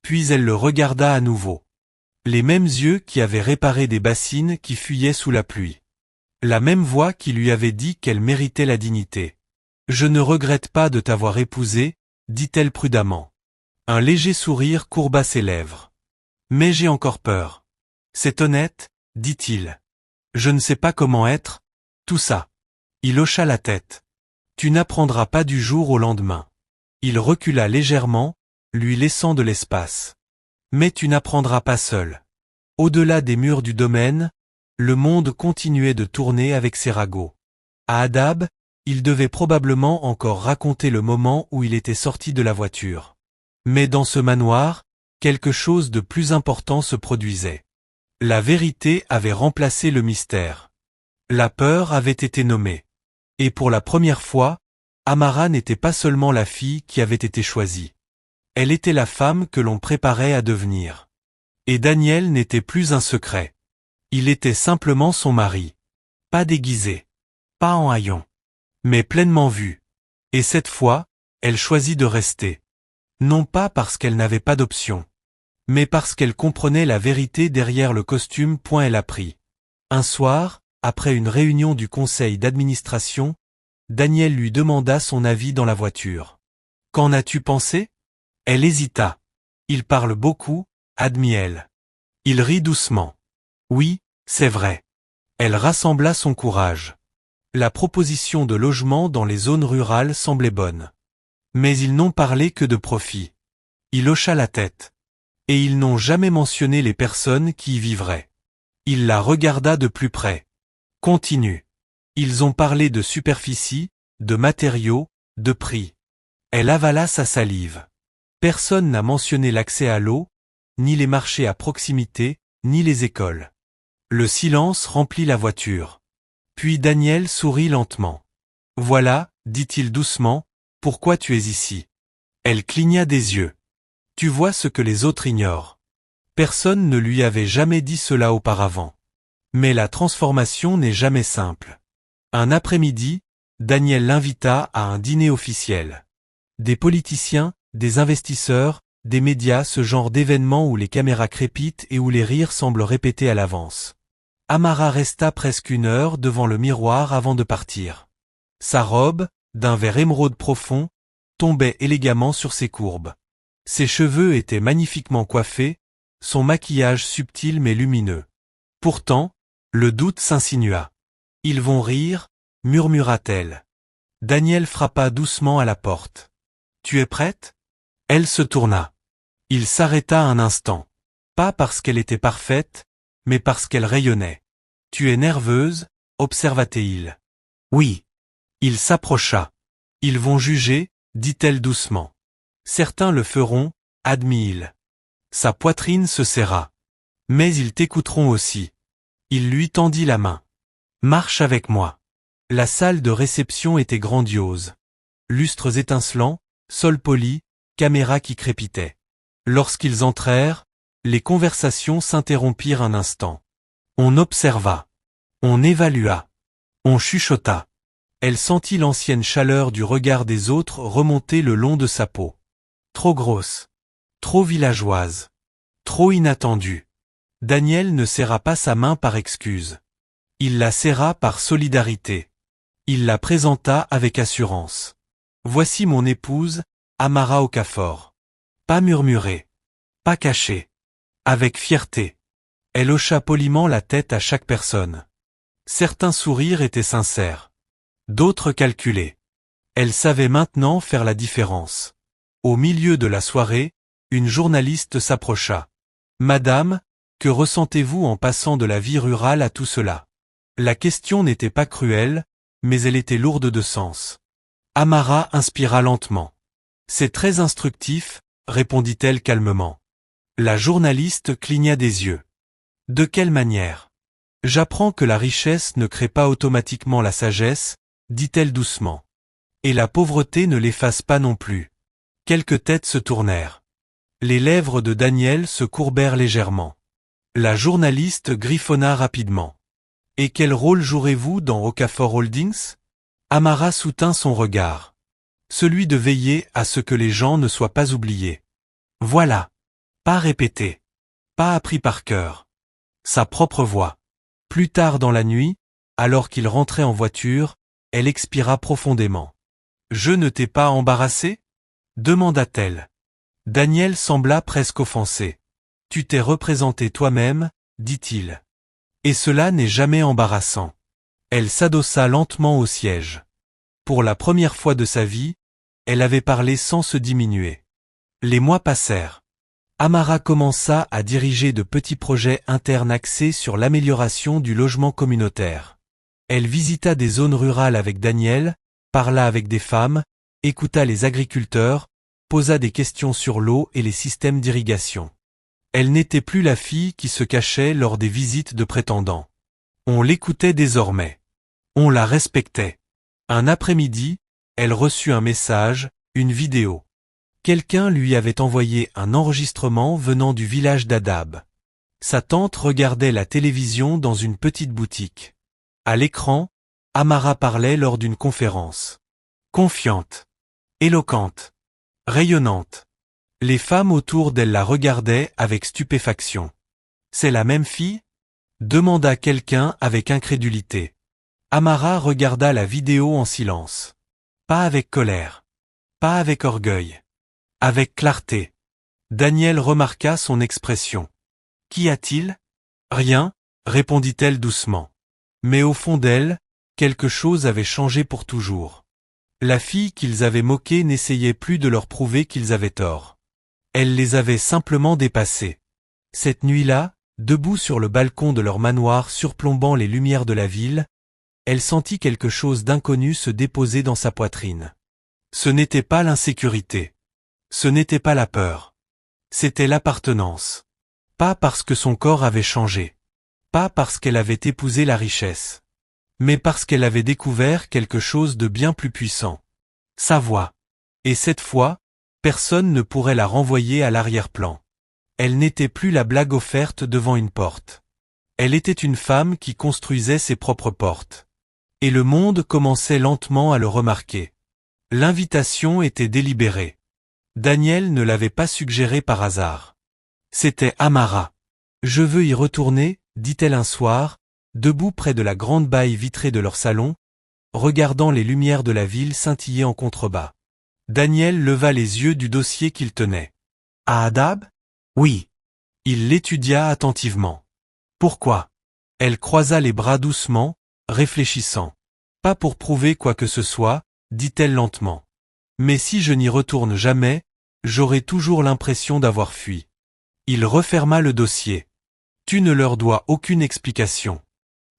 Puis elle le regarda à nouveau. Les mêmes yeux qui avaient réparé des bassines qui fuyaient sous la pluie. La même voix qui lui avait dit qu'elle méritait la dignité. Je ne regrette pas de t'avoir épousé, dit-elle prudemment. Un léger sourire courba ses lèvres. Mais j'ai encore peur. C'est honnête, dit-il. Je ne sais pas comment être, tout ça. Il hocha la tête. Tu n'apprendras pas du jour au lendemain. Il recula légèrement, lui laissant de l'espace. Mais tu n'apprendras pas seul. Au-delà des murs du domaine, le monde continuait de tourner avec ses ragots. À Hadab, il devait probablement encore raconter le moment où il était sorti de la voiture. Mais dans ce manoir, quelque chose de plus important se produisait. La vérité avait remplacé le mystère. La peur avait été nommée. Et pour la première fois, Amara n'était pas seulement la fille qui avait été choisie. Elle était la femme que l'on préparait à devenir. Et Daniel n'était plus un secret. Il était simplement son mari. Pas déguisé. Pas en haillons. Mais pleinement vu. Et cette fois, elle choisit de rester. Non pas parce qu'elle n'avait pas d'option. Mais parce qu'elle comprenait la vérité derrière le costume, elle a pris. Un soir, après une réunion du conseil d'administration, Daniel lui demanda son avis dans la voiture. Qu'en as-tu pensé? Elle hésita. Il parle beaucoup, admit-elle. Il rit doucement. Oui, c'est vrai. Elle rassembla son courage. La proposition de logement dans les zones rurales semblait bonne. Mais ils n'ont parlé que de profit. Il hocha la tête. Et ils n'ont jamais mentionné les personnes qui y vivraient. Il la regarda de plus près. Continue. Ils ont parlé de superficie, de matériaux, de prix. Elle avala sa salive. Personne n'a mentionné l'accès à l'eau, ni les marchés à proximité, ni les écoles. Le silence remplit la voiture. Puis Daniel sourit lentement. Voilà, dit-il doucement, pourquoi tu es ici. Elle cligna des yeux. Tu vois ce que les autres ignorent. Personne ne lui avait jamais dit cela auparavant. Mais la transformation n'est jamais simple. Un après-midi, Daniel l'invita à un dîner officiel. Des politiciens, des investisseurs, des médias, ce genre d'événement où les caméras crépitent et où les rires semblent répétés à l'avance. Amara resta presque 1 heure devant le miroir avant de partir. Sa robe, d'un vert émeraude profond, tombait élégamment sur ses courbes. Ses cheveux étaient magnifiquement coiffés, son maquillage subtil mais lumineux. Pourtant, le doute s'insinua. Ils vont rire, murmura-t-elle. Daniel frappa doucement à la porte. Tu es prête? Elle se tourna. Il s'arrêta un instant. Pas parce qu'elle était parfaite, mais parce qu'elle rayonnait. Tu es nerveuse, observa-t-il. Oui. Il s'approcha. Ils vont juger, dit-elle doucement. Certains le feront, admit-il. Sa poitrine se serra. Mais ils t'écouteront aussi. Il lui tendit la main. Marche avec moi. La salle de réception était grandiose. Lustres étincelants, sol poli, caméras qui crépitaient. Lorsqu'ils entrèrent, les conversations s'interrompirent un instant. On observa. On évalua. On chuchota. Elle sentit l'ancienne chaleur du regard des autres remonter le long de sa peau. Trop grosse. Trop villageoise. Trop inattendue. Daniel ne serra pas sa main par excuse. Il la serra par solidarité. Il la présenta avec assurance. Voici mon épouse, Amara Okafor. Pas murmuré. Pas caché. Avec fierté. Elle hocha poliment la tête à chaque personne. Certains sourires étaient sincères. D'autres calculés. Elle savait maintenant faire la différence. Au milieu de la soirée, une journaliste s'approcha. Madame, que ressentez-vous en passant de la vie rurale à tout cela? La question n'était pas cruelle, mais elle était lourde de sens. Amara inspira lentement. C'est très instructif, répondit-elle calmement. La journaliste cligna des yeux. De quelle manière? J'apprends que la richesse ne crée pas automatiquement la sagesse, dit-elle doucement. Et la pauvreté ne l'efface pas non plus. Quelques têtes se tournèrent. Les lèvres de Daniel se courbèrent légèrement. La journaliste griffonna rapidement. Et quel rôle jouerez-vous dans Okafor Holdings? Amara soutint son regard. Celui de veiller à ce que les gens ne soient pas oubliés. Voilà. Pas répété. Pas appris par cœur. Sa propre voix. Plus tard dans la nuit, alors qu'il rentrait en voiture, elle expira profondément. Je ne t'ai pas embarrassé? Demanda-t-elle. Daniel sembla presque offensé. Tu t'es représenté toi-même, dit-il. Et cela n'est jamais embarrassant. Elle s'adossa lentement au siège. Pour la première fois de sa vie, elle avait parlé sans se diminuer. Les mois passèrent. Amara commença à diriger de petits projets internes axés sur l'amélioration du logement communautaire. Elle visita des zones rurales avec Daniel, parla avec des femmes, écouta les agriculteurs, posa des questions sur l'eau et les systèmes d'irrigation. Elle n'était plus la fille qui se cachait lors des visites de prétendants. On l'écoutait désormais. On la respectait. Un après-midi, elle reçut un message, une vidéo. Quelqu'un lui avait envoyé un enregistrement venant du village d'Adab. Sa tante regardait la télévision dans une petite boutique. À l'écran, Amara parlait lors d'une conférence. Confiante. Éloquente. Rayonnante. Les femmes autour d'elle la regardaient avec stupéfaction. « C'est la même fille ?» demanda quelqu'un avec incrédulité. Amara regarda la vidéo en silence. Pas avec colère. Pas avec orgueil. Avec clarté. Daniel remarqua son expression. « Qu'y a-t-il ? » « Rien, » répondit-elle doucement. Mais au fond d'elle, quelque chose avait changé pour toujours. La fille qu'ils avaient moquée n'essayait plus de leur prouver qu'ils avaient tort. Elle les avait simplement dépassés. Cette nuit-là, debout sur le balcon de leur manoir surplombant les lumières de la ville, elle sentit quelque chose d'inconnu se déposer dans sa poitrine. Ce n'était pas l'insécurité. Ce n'était pas la peur. C'était l'appartenance. Pas parce que son corps avait changé. Pas parce qu'elle avait épousé la richesse. Mais parce qu'elle avait découvert quelque chose de bien plus puissant. Sa voix. Et cette fois, personne ne pourrait la renvoyer à l'arrière-plan. Elle n'était plus la blague offerte devant une porte. Elle était une femme qui construisait ses propres portes. Et le monde commençait lentement à le remarquer. L'invitation était délibérée. Daniel ne l'avait pas suggérée par hasard. C'était Amara. « Je veux y retourner », dit-elle un soir, debout près de la grande baille vitrée de leur salon, regardant les lumières de la ville scintiller en contrebas. Daniel leva les yeux du dossier qu'il tenait. « À Hadab ? » ?»« Oui. » Il l'étudia attentivement. « Pourquoi ?» Elle croisa les bras doucement, réfléchissant. « Pas pour prouver quoi que ce soit, » dit-elle lentement. « Mais si je n'y retourne jamais, j'aurai toujours l'impression d'avoir fui. » Il referma le dossier. « Tu ne leur dois aucune explication. »«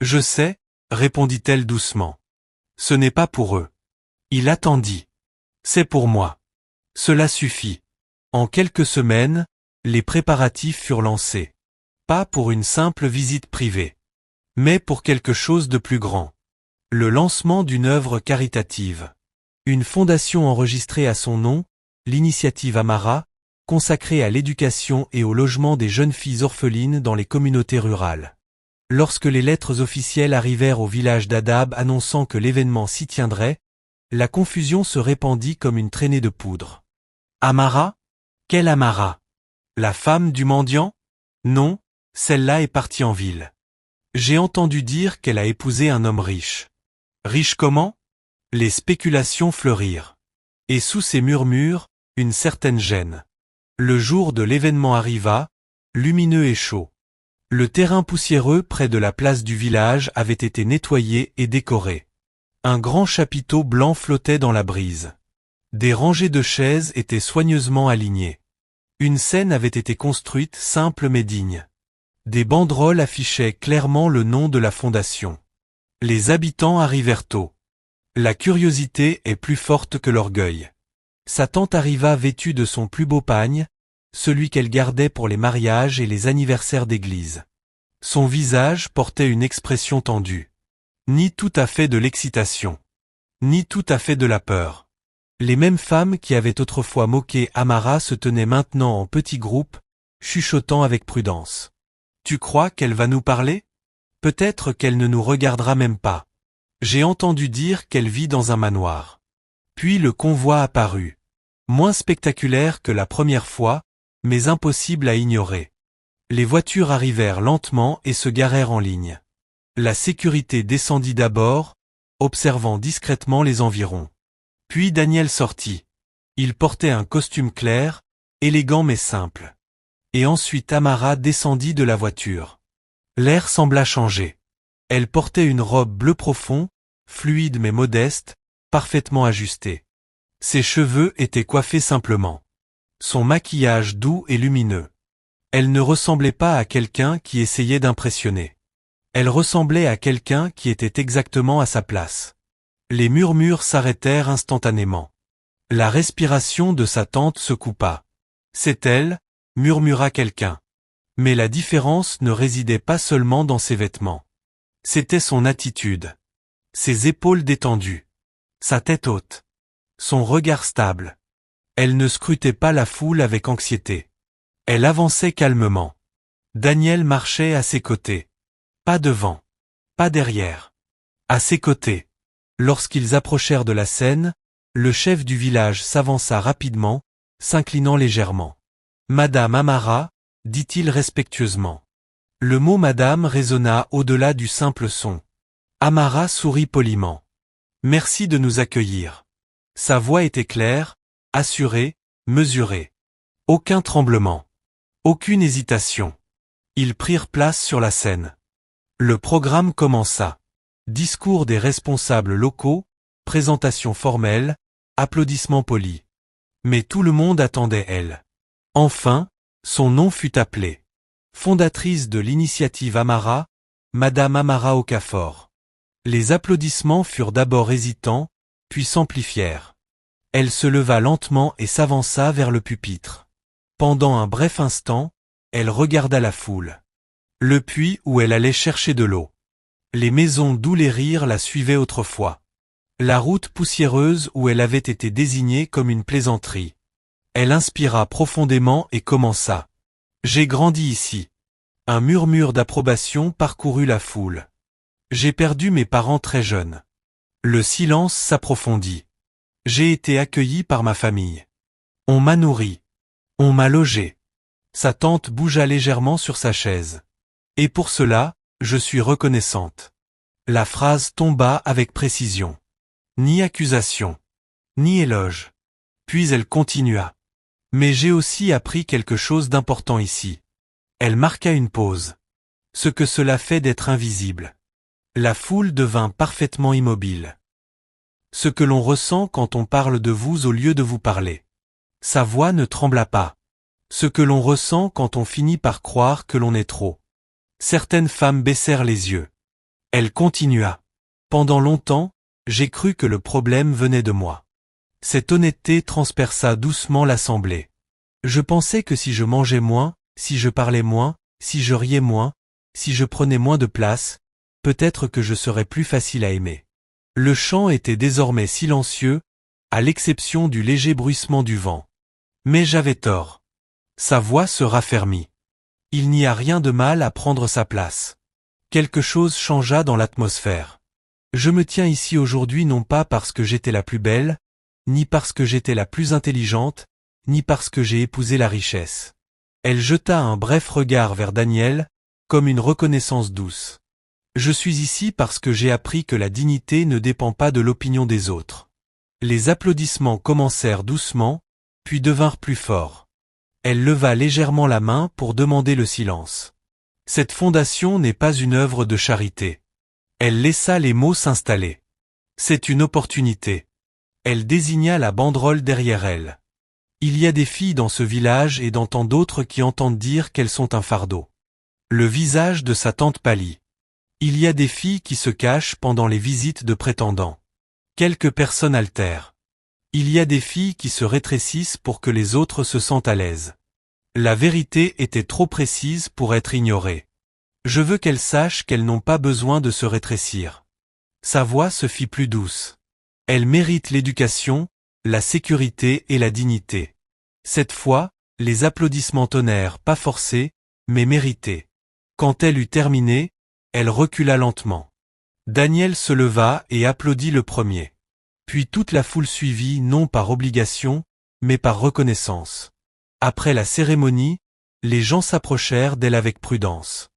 Je sais, » répondit-elle doucement. « Ce n'est pas pour eux. » Il attendit. « C'est pour moi. » Cela suffit. En quelques semaines, les préparatifs furent lancés. Pas pour une simple visite privée. Mais pour quelque chose de plus grand. Le lancement d'une œuvre caritative. Une fondation enregistrée à son nom, l'initiative Amara, consacrée à l'éducation et au logement des jeunes filles orphelines dans les communautés rurales. Lorsque les lettres officielles arrivèrent au village d'Hadab annonçant que l'événement s'y tiendrait, la confusion se répandit comme une traînée de poudre. Amara ? Quelle Amara ? La femme du mendiant ? Non, celle-là est partie en ville. J'ai entendu dire qu'elle a épousé un homme riche. Riche comment ? Les spéculations fleurirent. Et sous ces murmures, une certaine gêne. Le jour de l'événement arriva, lumineux et chaud. Le terrain poussiéreux près de la place du village avait été nettoyé et décoré. Un grand chapiteau blanc flottait dans la brise. Des rangées de chaises étaient soigneusement alignées. Une scène avait été construite simple mais digne. Des banderoles affichaient clairement le nom de la fondation. Les habitants arrivèrent tôt. La curiosité est plus forte que l'orgueil. Sa tante arriva vêtue de son plus beau pagne, celui qu'elle gardait pour les mariages et les anniversaires d'église. Son visage portait une expression tendue. Ni tout à fait de l'excitation. Ni tout à fait de la peur. Les mêmes femmes qui avaient autrefois moqué Amara se tenaient maintenant en petits groupes, chuchotant avec prudence. « Tu crois qu'elle va nous parler ? Peut-être qu'elle ne nous regardera même pas. J'ai entendu dire qu'elle vit dans un manoir. » Puis le convoi apparut. Moins spectaculaire que la première fois, mais impossible à ignorer. Les voitures arrivèrent lentement et se garèrent en ligne. La sécurité descendit d'abord, observant discrètement les environs. Puis Daniel sortit. Il portait un costume clair, élégant mais simple. Et ensuite Amara descendit de la voiture. L'air sembla changer. Elle portait une robe bleu profond, fluide mais modeste, parfaitement ajustée. Ses cheveux étaient coiffés simplement. Son maquillage doux et lumineux. Elle ne ressemblait pas à quelqu'un qui essayait d'impressionner. Elle ressemblait à quelqu'un qui était exactement à sa place. Les murmures s'arrêtèrent instantanément. La respiration de sa tante se coupa. « C'est elle », murmura quelqu'un. Mais la différence ne résidait pas seulement dans ses vêtements. C'était son attitude. Ses épaules détendues. Sa tête haute. Son regard stable. Elle ne scrutait pas la foule avec anxiété. Elle avançait calmement. Daniel marchait à ses côtés. Pas devant. Pas derrière. À ses côtés. Lorsqu'ils approchèrent de la scène, le chef du village s'avança rapidement, s'inclinant légèrement. Madame Amara, dit-il respectueusement. Le mot madame résonna au-delà du simple son. Amara sourit poliment. Merci de nous accueillir. Sa voix était claire, assurée, mesurée. Aucun tremblement. Aucune hésitation. Ils prirent place sur la scène. Le programme commença. Discours des responsables locaux, présentation formelle, applaudissements polis. Mais tout le monde attendait elle. Enfin, son nom fut appelé. Fondatrice de l'initiative Amara, Madame Amara Okafor. Les applaudissements furent d'abord hésitants, puis s'amplifièrent. Elle se leva lentement et s'avança vers le pupitre. Pendant un bref instant, elle regarda la foule. Le puits où elle allait chercher de l'eau. Les maisons d'où les rires la suivaient autrefois. La route poussiéreuse où elle avait été désignée comme une plaisanterie. Elle inspira profondément et commença. J'ai grandi ici. Un murmure d'approbation parcourut la foule. J'ai perdu mes parents très jeunes. Le silence s'approfondit. J'ai été accueilli par ma famille. On m'a nourri. On m'a logé. Sa tante bougea légèrement sur sa chaise. Et pour cela, je suis reconnaissante. La phrase tomba avec précision. Ni accusation. Ni éloge. Puis elle continua. Mais j'ai aussi appris quelque chose d'important ici. Elle marqua une pause. Ce que cela fait d'être invisible. La foule devint parfaitement immobile. Ce que l'on ressent quand on parle de vous au lieu de vous parler. Sa voix ne trembla pas. Ce que l'on ressent quand on finit par croire que l'on est trop. Certaines femmes baissèrent les yeux. Elle continua. Pendant longtemps, j'ai cru que le problème venait de moi. Cette honnêteté transperça doucement l'assemblée. Je pensais que si je mangeais moins, si je parlais moins, si je riais moins, si je prenais moins de place, peut-être que je serais plus facile à aimer. Le chant était désormais silencieux, à l'exception du léger bruissement du vent. Mais j'avais tort. Sa voix se raffermit. Il n'y a rien de mal à prendre sa place. Quelque chose changea dans l'atmosphère. Je me tiens ici aujourd'hui non pas parce que j'étais la plus belle, ni parce que j'étais la plus intelligente, ni parce que j'ai épousé la richesse. Elle jeta un bref regard vers Daniel, comme une reconnaissance douce. Je suis ici parce que j'ai appris que la dignité ne dépend pas de l'opinion des autres. Les applaudissements commencèrent doucement, puis devinrent plus forts. Elle leva légèrement la main pour demander le silence. Cette fondation n'est pas une œuvre de charité. Elle laissa les mots s'installer. C'est une opportunité. Elle désigna la banderole derrière elle. Il y a des filles dans ce village et dans tant d'autres qui entendent dire qu'elles sont un fardeau. Le visage de sa tante pâlit. Il y a des filles qui se cachent pendant les visites de prétendants. Quelques personnes altèrent. Il y a des filles qui se rétrécissent pour que les autres se sentent à l'aise. La vérité était trop précise pour être ignorée. Je veux qu'elles sachent qu'elles n'ont pas besoin de se rétrécir. Sa voix se fit plus douce. Elles méritent l'éducation, la sécurité et la dignité. Cette fois, les applaudissements tonnèrent, pas forcés, mais mérités. Quand elle eut terminé, elle recula lentement. Daniel se leva et applaudit le premier. Puis toute la foule suivit non par obligation, mais par reconnaissance. Après la cérémonie, les gens s'approchèrent d'elle avec prudence.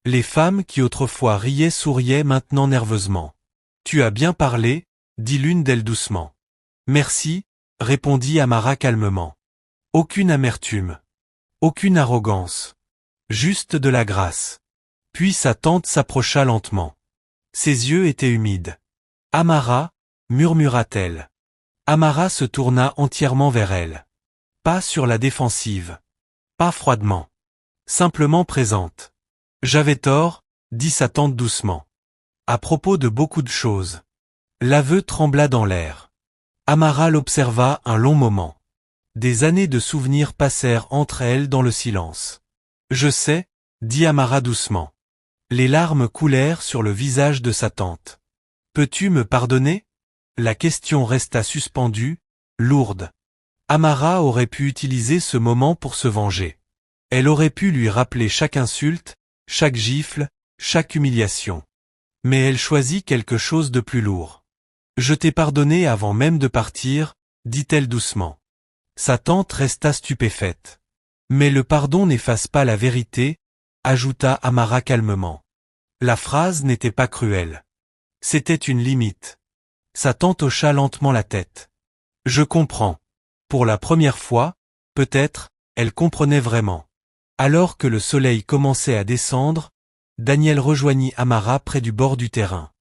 Les femmes qui autrefois riaient souriaient maintenant nerveusement. « Tu as bien parlé » dit l'une d'elles doucement. « Merci » répondit Amara calmement. Aucune amertume. Aucune arrogance. Juste de la grâce. Puis sa tante s'approcha lentement. Ses yeux étaient humides. « Amara » murmura-t-elle. Amara se tourna entièrement vers elle. Pas sur la défensive. Pas froidement. Simplement présente. J'avais tort, dit sa tante doucement. À propos de beaucoup de choses. L'aveu trembla dans l'air. Amara l'observa un long moment. Des années de souvenirs passèrent entre elles dans le silence. Je sais, dit Amara doucement. Les larmes coulèrent sur le visage de sa tante. Peux-tu me pardonner ? La question resta suspendue, lourde. Amara aurait pu utiliser ce moment pour se venger. Elle aurait pu lui rappeler chaque insulte, chaque gifle, chaque humiliation. Mais elle choisit quelque chose de plus lourd. Je t'ai pardonné avant même de partir, dit-elle doucement. Sa tante resta stupéfaite. Mais le pardon n'efface pas la vérité, ajouta Amara calmement. La phrase n'était pas cruelle. C'était une limite. Sa tante hocha lentement la tête. Je comprends. Pour la première fois, peut-être, elle comprenait vraiment. Alors que le soleil commençait à descendre, Daniel rejoignit Amara près du bord du terrain.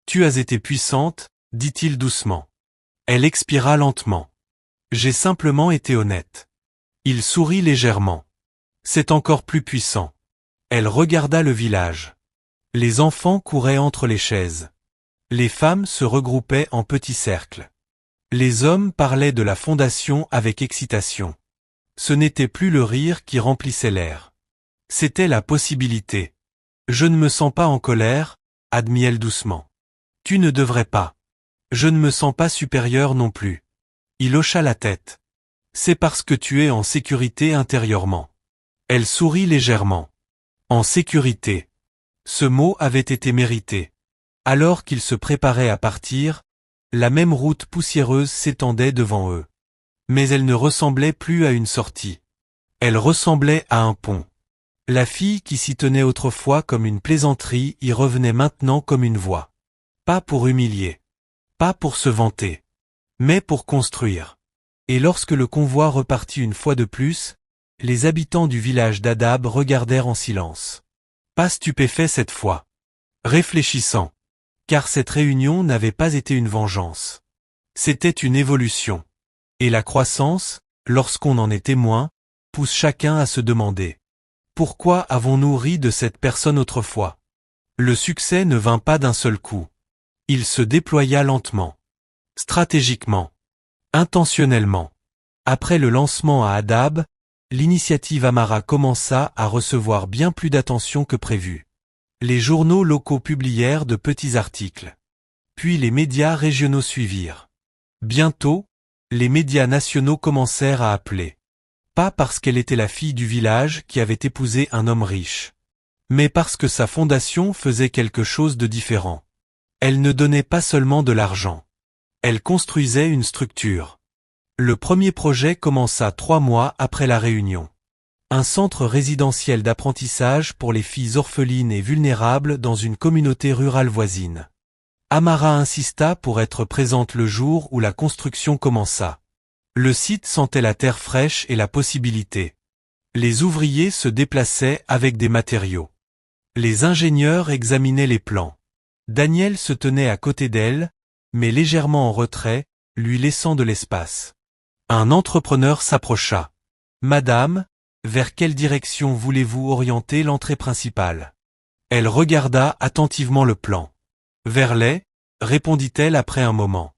Tu as été puissante, dit-il doucement. Elle expira lentement. J'ai simplement été honnête. Il sourit légèrement. C'est encore plus puissant. Elle regarda le village. Les enfants couraient entre les chaises. Les femmes se regroupaient en petits cercles. Les hommes parlaient de la fondation avec excitation. Ce n'était plus le rire qui remplissait l'air. C'était la possibilité. Je ne me sens pas en colère, admit-elle doucement. Tu ne devrais pas. Je ne me sens pas supérieur non plus. Il hocha la tête. C'est parce que tu es en sécurité intérieurement. Elle sourit légèrement. En sécurité. Ce mot avait été mérité. Alors qu'ils se préparaient à partir, la même route poussiéreuse s'étendait devant eux. Mais elle ne ressemblait plus à une sortie. Elle ressemblait à un pont. La fille qui s'y tenait autrefois comme une plaisanterie y revenait maintenant comme une voix. Pas pour humilier. Pas pour se vanter. Mais pour construire. Et lorsque le convoi repartit une fois de plus, les habitants du village d'Adab regardèrent en silence. Pas stupéfaits cette fois. Réfléchissant. Car cette réunion n'avait pas été une vengeance. C'était une évolution. Et la croissance, lorsqu'on en est témoin, pousse chacun à se demander. Pourquoi avons-nous ri de cette personne autrefois? Le succès ne vint pas d'un seul coup. Il se déploya lentement. Stratégiquement. Intentionnellement. Après le lancement à Adab, l'initiative Amara commença à recevoir bien plus d'attention que prévu. Les journaux locaux publièrent de petits articles. Puis les médias régionaux suivirent. Bientôt, les médias nationaux commencèrent à appeler. Pas parce qu'elle était la fille du village qui avait épousé un homme riche. Mais parce que sa fondation faisait quelque chose de différent. Elle ne donnait pas seulement de l'argent. Elle construisait une structure. Le premier projet commença 3 mois après la réunion. Un centre résidentiel d'apprentissage pour les filles orphelines et vulnérables dans une communauté rurale voisine. Amara insista pour être présente le jour où la construction commença. Le site sentait la terre fraîche et la possibilité. Les ouvriers se déplaçaient avec des matériaux. Les ingénieurs examinaient les plans. Daniel se tenait à côté d'elle, mais légèrement en retrait, lui laissant de l'espace. Un entrepreneur s'approcha. « Madame, vers quelle direction voulez-vous orienter l'entrée principale ?» Elle regarda attentivement le plan. « Vers l'est » répondit-elle après un moment.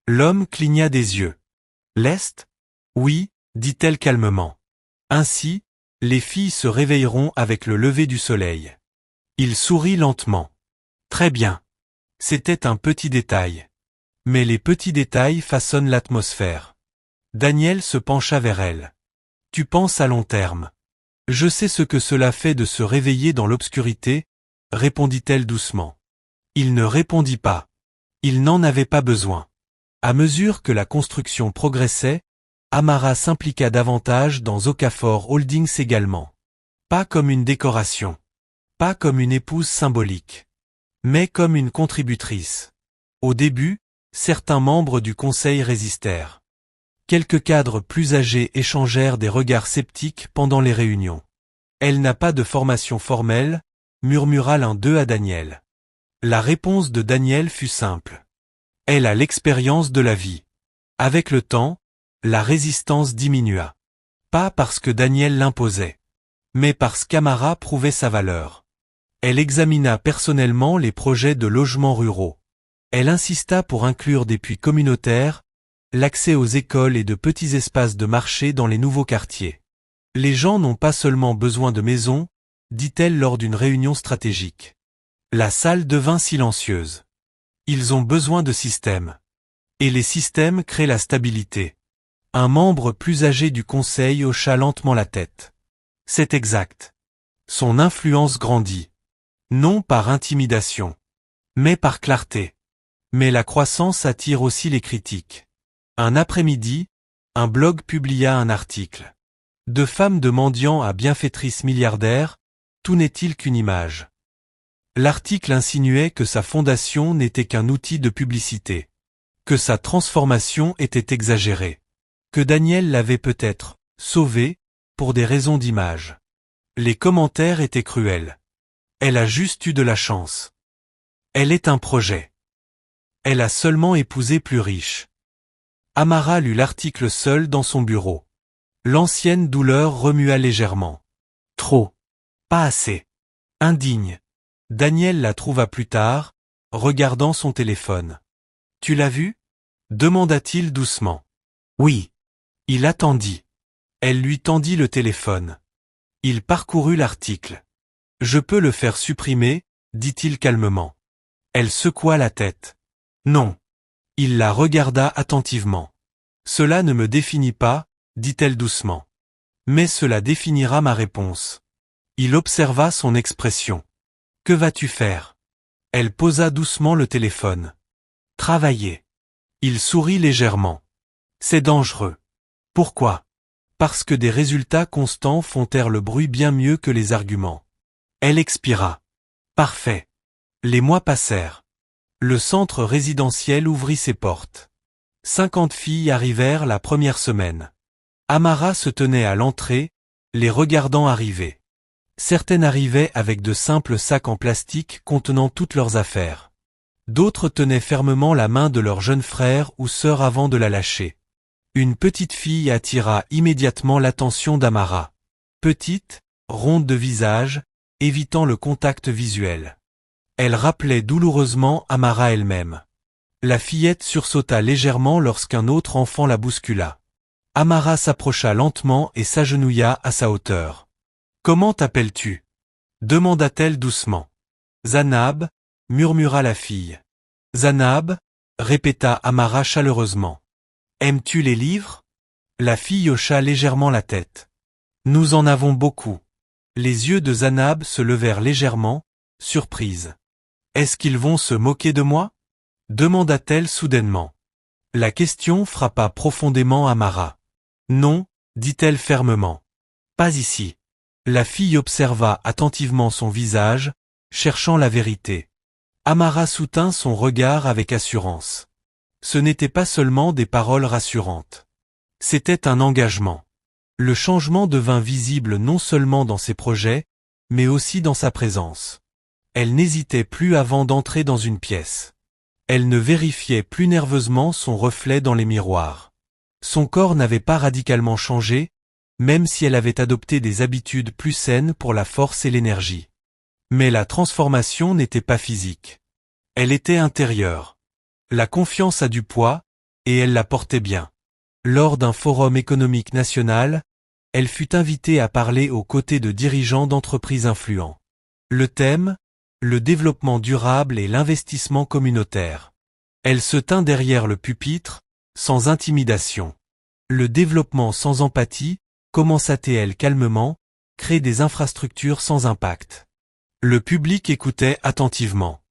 L'homme cligna des yeux. « L'est ?» ?»« Oui » dit-elle calmement. « Ainsi, les filles se réveilleront avec le lever du soleil. » Il sourit lentement. « Très bien. » C'était un petit détail. Mais les petits détails façonnent l'atmosphère. Daniel se pencha vers elle. « Tu penses à long terme. »« Je sais ce que cela fait de se réveiller dans l'obscurité, » répondit-elle doucement. Il ne répondit pas. Il n'en avait pas besoin. À mesure que la construction progressait, Amara s'impliqua davantage dans Okafor Holdings également. Pas comme une décoration. Pas comme une épouse symbolique. Mais comme une contributrice. Au début, certains membres du conseil résistèrent. Quelques cadres plus âgés échangèrent des regards sceptiques pendant les réunions. « Elle n'a pas de formation formelle » murmura l'un d'eux à Daniel. La réponse de Daniel fut simple. « Elle a l'expérience de la vie. » Avec le temps, la résistance diminua. Pas parce que Daniel l'imposait, mais parce qu'Amara prouvait sa valeur. Elle examina personnellement les projets de logements ruraux. Elle insista pour inclure des puits communautaires, l'accès aux écoles et de petits espaces de marché dans les nouveaux quartiers. Les gens n'ont pas seulement besoin de maisons, dit-elle lors d'une réunion stratégique. La salle devint silencieuse. Ils ont besoin de systèmes. Et les systèmes créent la stabilité. Un membre plus âgé du conseil hocha lentement la tête. C'est exact. Son influence grandit. Non par intimidation, mais par clarté. Mais la croissance attire aussi les critiques. Un après-midi, Un blog publia un article. De femme de mendiant à bienfaitrice milliardaire, tout n'est-il qu'une image. L'article insinuait que sa fondation n'était qu'un outil de publicité. Que sa transformation était exagérée. Que Daniel l'avait peut-être sauvée pour des raisons d'image. Les commentaires étaient cruels. Elle a juste eu de la chance. Elle est un projet. Elle a seulement épousé plus riche. Amara lut l'article seule dans son bureau. L'ancienne douleur remua légèrement. Trop. Pas assez. Indigne. Daniel la trouva plus tard, regardant son téléphone. Tu l'as vu? Demanda-t-il doucement. Oui. Il attendit. Elle lui tendit le téléphone. Il parcourut l'article. Je peux le faire supprimer, dit-il calmement. Elle secoua la tête. Non. Il la regarda attentivement. Cela ne me définit pas, dit-elle doucement. Mais cela définira ma réponse. Il observa son expression. Que vas-tu faire? Elle posa doucement le téléphone. Travailler. Il sourit légèrement. C'est dangereux. Pourquoi? Parce que des résultats constants font taire le bruit bien mieux que les arguments. Elle expira. Parfait. Les mois passèrent. Le centre résidentiel ouvrit ses portes. 50 filles arrivèrent la première semaine. Amara se tenait à l'entrée, les regardant arriver. Certaines arrivaient avec de simples sacs en plastique contenant toutes leurs affaires. D'autres tenaient fermement la main de leur jeune frère ou sœur avant de la lâcher. Une petite fille attira immédiatement l'attention d'Amara. Petite, ronde de visage, évitant le contact visuel. Elle rappelait douloureusement Amara elle-même. La fillette sursauta légèrement lorsqu'un autre enfant la bouscula. Amara s'approcha lentement et s'agenouilla à sa hauteur. « Comment t'appelles-tu » demanda-t-elle doucement. « Zanab » murmura la fille. « Zanab » répéta Amara chaleureusement. « Aimes-tu les livres » La fille hocha légèrement la tête. « Nous en avons beaucoup. » Les yeux de Zanab se levèrent légèrement, surprise. « Est-ce qu'ils vont se moquer de moi » demanda-t-elle soudainement. La question frappa profondément Amara. « Non » dit-elle fermement. « Pas ici. » La fille observa attentivement son visage, cherchant la vérité. Amara soutint son regard avec assurance. Ce n'était pas seulement des paroles rassurantes. C'était un engagement. Le changement devint visible non seulement dans ses projets, mais aussi dans sa présence. Elle n'hésitait plus avant d'entrer dans une pièce. Elle ne vérifiait plus nerveusement son reflet dans les miroirs. Son corps n'avait pas radicalement changé, même si elle avait adopté des habitudes plus saines pour la force et l'énergie. Mais la transformation n'était pas physique. Elle était intérieure. La confiance a du poids, et elle la portait bien. Lors d'un forum économique national, elle fut invitée à parler aux côtés de dirigeants d'entreprises influents. Le thème, le développement durable et l'investissement communautaire. Elle se tint derrière le pupitre, sans intimidation. Le développement sans empathie, commença-t-elle calmement, crée des infrastructures sans impact. Le public écoutait attentivement.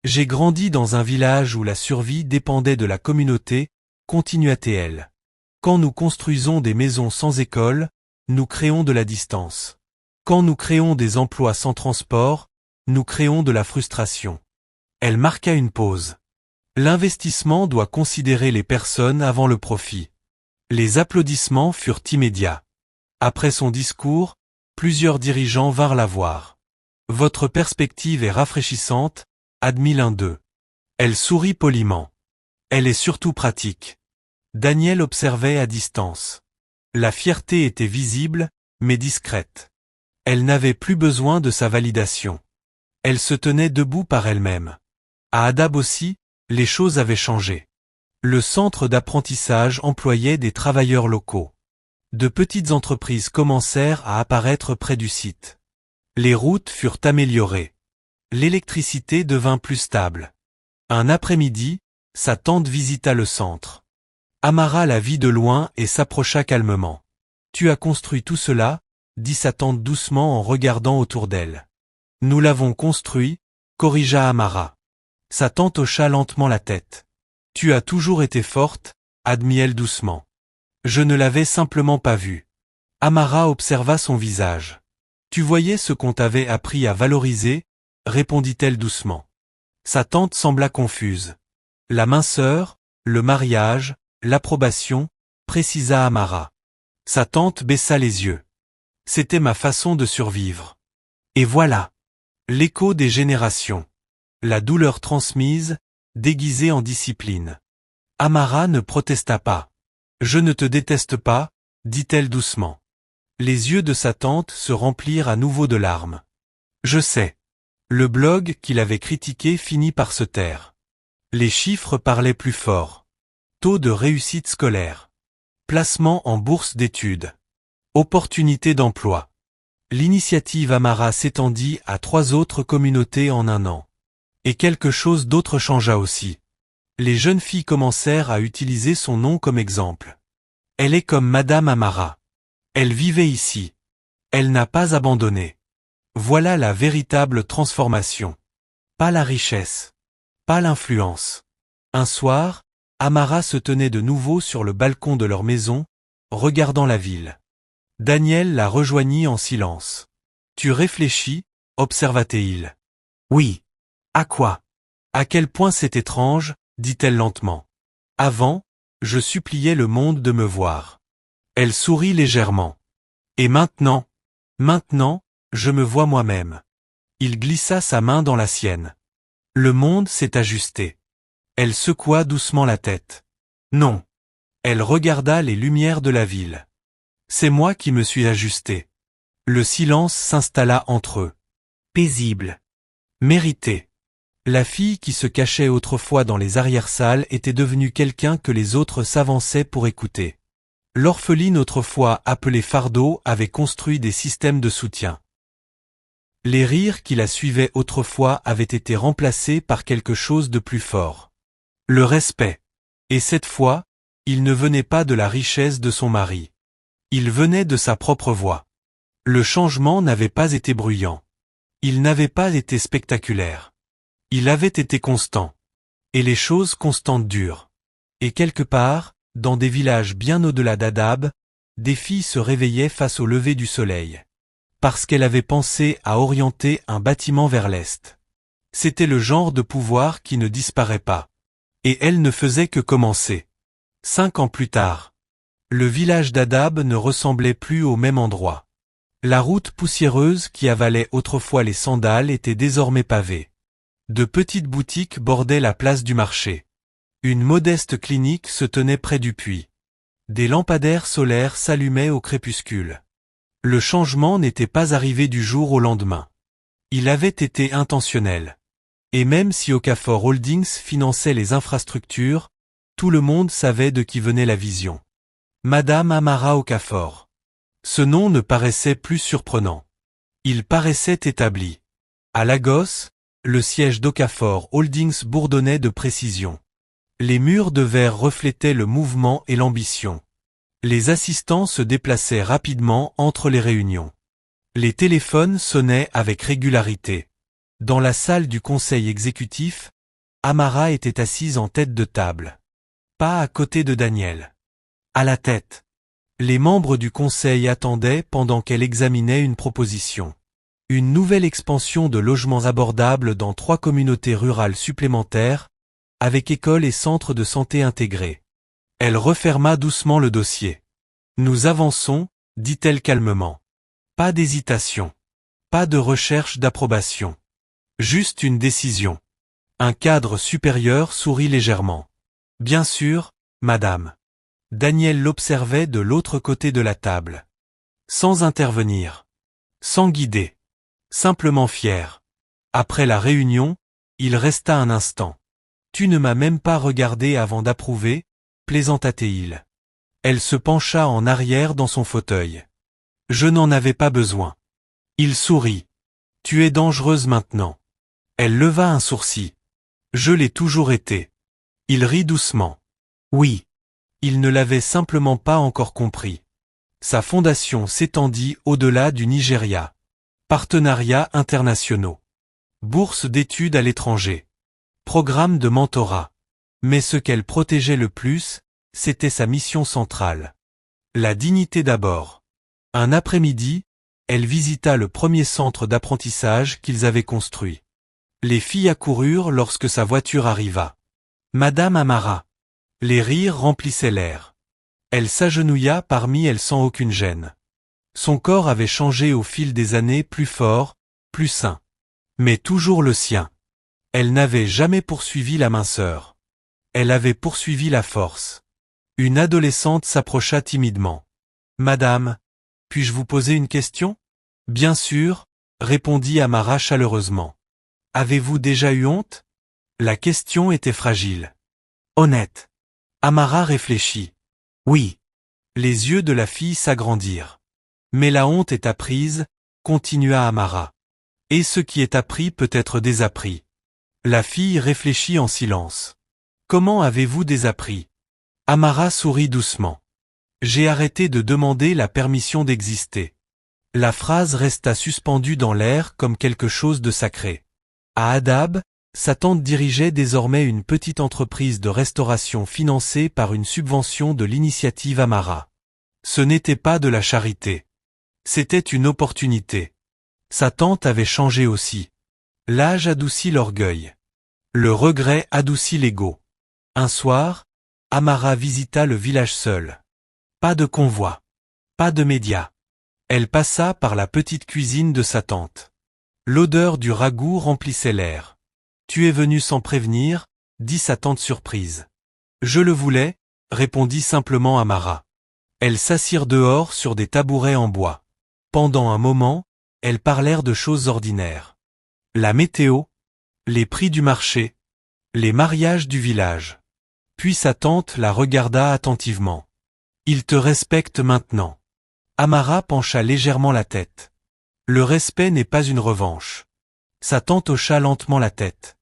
J'ai grandi dans un village où la survie dépendait de la communauté, continua-t-elle. Quand nous construisons des maisons sans école, nous créons de la distance. Quand nous créons des emplois sans transport, nous créons de la frustration. Elle marqua une pause. L'investissement doit considérer les personnes avant le profit. Les applaudissements furent immédiats. Après son discours, plusieurs dirigeants vinrent la voir. Votre perspective est rafraîchissante, admit l'un d'eux. Elle sourit poliment. Elle est surtout pratique. Daniel observait à distance. La fierté était visible, mais discrète. Elle n'avait plus besoin de sa validation. Elle se tenait debout par elle-même. À Adab aussi, les choses avaient changé. Le centre d'apprentissage employait des travailleurs locaux. De petites entreprises commencèrent à apparaître près du site. Les routes furent améliorées. L'électricité devint plus stable. Un après-midi, sa tante visita le centre. Amara la vit de loin et s'approcha calmement. « Tu as construit tout cela » dit sa tante doucement en regardant autour d'elle. « Nous l'avons construit » corrigea Amara. Sa tante hocha lentement la tête. « Tu as toujours été forte » admit-elle doucement. Je ne l'avais simplement pas vu. Amara observa son visage. Tu voyais ce qu'on t'avait appris à valoriser, répondit-elle doucement. Sa tante sembla confuse. La minceur, le mariage, l'approbation, précisa Amara. Sa tante baissa les yeux. C'était ma façon de survivre. Et voilà. L'écho des générations. La douleur transmise, déguisée en discipline. Amara ne protesta pas. Je ne te déteste pas, dit-elle doucement. Les yeux de sa tante se remplirent à nouveau de larmes. Je sais. Le blog qu'il avait critiqué finit par se taire. Les chiffres parlaient plus fort. Taux de réussite scolaire. Placement en bourse d'études. Opportunités d'emploi. L'initiative Amara s'étendit à 3 autres communautés en un an. Et quelque chose d'autre changea aussi. Les jeunes filles commencèrent à utiliser son nom comme exemple. Elle est comme Madame Amara. Elle vivait ici. Elle n'a pas abandonné. Voilà la véritable transformation. Pas la richesse. Pas l'influence. Un soir, Amara se tenait de nouveau sur le balcon de leur maison, regardant la ville. Daniel la rejoignit en silence. Tu réfléchis, observa-t-il. Oui. À quoi? À quel point c'est étrange, dit-elle lentement. Avant, je suppliais le monde de me voir. Elle sourit légèrement. Et maintenant? Maintenant, je me vois moi-même. Il glissa sa main dans la sienne. Le monde s'est ajusté. Elle secoua doucement la tête. Non. Elle regarda les lumières de la ville. C'est moi qui me suis ajusté. Le silence s'installa entre eux. Paisible. Mérité. La fille qui se cachait autrefois dans les arrière-salles était devenue quelqu'un que les autres s'avançaient pour écouter. L'orpheline autrefois appelée Fardeau avait construit des systèmes de soutien. Les rires qui la suivaient autrefois avaient été remplacés par quelque chose de plus fort. Le respect. Et cette fois, il ne venait pas de la richesse de son mari. Il venait de sa propre voix. Le changement n'avait pas été bruyant. Il n'avait pas été spectaculaire. Il avait été constant. Et les choses constantes durent. Et quelque part, dans des villages bien au-delà d'Adab, des filles se réveillaient face au lever du soleil. Parce qu'elle avait pensé à orienter un bâtiment vers l'est. C'était le genre de pouvoir qui ne disparaît pas. Et elle ne faisait que commencer. 5 ans plus tard. Le village d'Adab ne ressemblait plus au même endroit. La route poussiéreuse qui avalait autrefois les sandales était désormais pavée. De petites boutiques bordaient la place du marché. Une modeste clinique se tenait près du puits. Des lampadaires solaires s'allumaient au crépuscule. Le changement n'était pas arrivé du jour au lendemain. Il avait été intentionnel. Et même si Okafor Holdings finançait les infrastructures, tout le monde savait de qui venait la vision. Madame Amara Okafor. Ce nom ne paraissait plus surprenant. Il paraissait établi. À Lagos, le siège d'Okafor Holdings bourdonnait de précision. Les murs de verre reflétaient le mouvement et l'ambition. Les assistants se déplaçaient rapidement entre les réunions. Les téléphones sonnaient avec régularité. Dans la salle du conseil exécutif, Amara était assise en tête de table. Pas à côté de Daniel. À la tête. Les membres du conseil attendaient pendant qu'elle examinait une proposition. Une nouvelle expansion de logements abordables dans 3 communautés rurales supplémentaires, avec écoles et centres de santé intégrés. Elle referma doucement le dossier. Nous avançons, dit-elle calmement. Pas d'hésitation. Pas de recherche d'approbation. Juste une décision. Un cadre supérieur sourit légèrement. Bien sûr, madame. Daniel l'observait de l'autre côté de la table. Sans intervenir. Sans guider. Simplement fier. Après la réunion, il resta un instant. Tu ne m'as même pas regardé avant d'approuver, plaisanta-t-il. Elle se pencha en arrière dans son fauteuil. Je n'en avais pas besoin. Il sourit. Tu es dangereuse maintenant. Elle leva un sourcil. Je l'ai toujours été. Il rit doucement. Oui. Il ne l'avait simplement pas encore compris. Sa fondation s'étendit au-delà du Nigeria. Partenariats internationaux. Bourse d'études à l'étranger. Programme de mentorat. Mais ce qu'elle protégeait le plus, c'était sa mission centrale. La dignité d'abord. Un après-midi, elle visita le premier centre d'apprentissage qu'ils avaient construit. Les filles accoururent lorsque sa voiture arriva. Madame Amara. Les rires remplissaient l'air. Elle s'agenouilla parmi elles sans aucune gêne. Son corps avait changé au fil des années, plus fort, plus sain. Mais toujours le sien. Elle n'avait jamais poursuivi la minceur. Elle avait poursuivi la force. Une adolescente s'approcha timidement. Madame, puis-je vous poser une question? Bien sûr, répondit Amara chaleureusement. Avez-vous déjà eu honte? La question était fragile. Honnête. Amara réfléchit. Oui. Les yeux de la fille s'agrandirent. Mais la honte est apprise, continua Amara. Et ce qui est appris peut être désappris. La fille réfléchit en silence. Comment avez-vous désappris? Amara sourit doucement. J'ai arrêté de demander la permission d'exister. La phrase resta suspendue dans l'air comme quelque chose de sacré. À Hadab, sa tante dirigeait désormais une petite entreprise de restauration financée par une subvention de l'initiative Amara. Ce n'était pas de la charité. C'était une opportunité. Sa tante avait changé aussi. L'âge adoucit l'orgueil. Le regret adoucit l'ego. Un soir, Amara visita le village seule. Pas de convoi. Pas de médias. Elle passa par la petite cuisine de sa tante. L'odeur du ragoût remplissait l'air. Tu es venu sans prévenir, dit sa tante surprise. Je le voulais, répondit simplement Amara. Elles s'assirent dehors sur des tabourets en bois. Pendant un moment, elles parlèrent de choses ordinaires. La météo, les prix du marché, les mariages du village. Puis sa tante la regarda attentivement. Il te respecte maintenant. Amara pencha légèrement la tête. Le respect n'est pas une revanche. Sa tante hocha lentement la tête.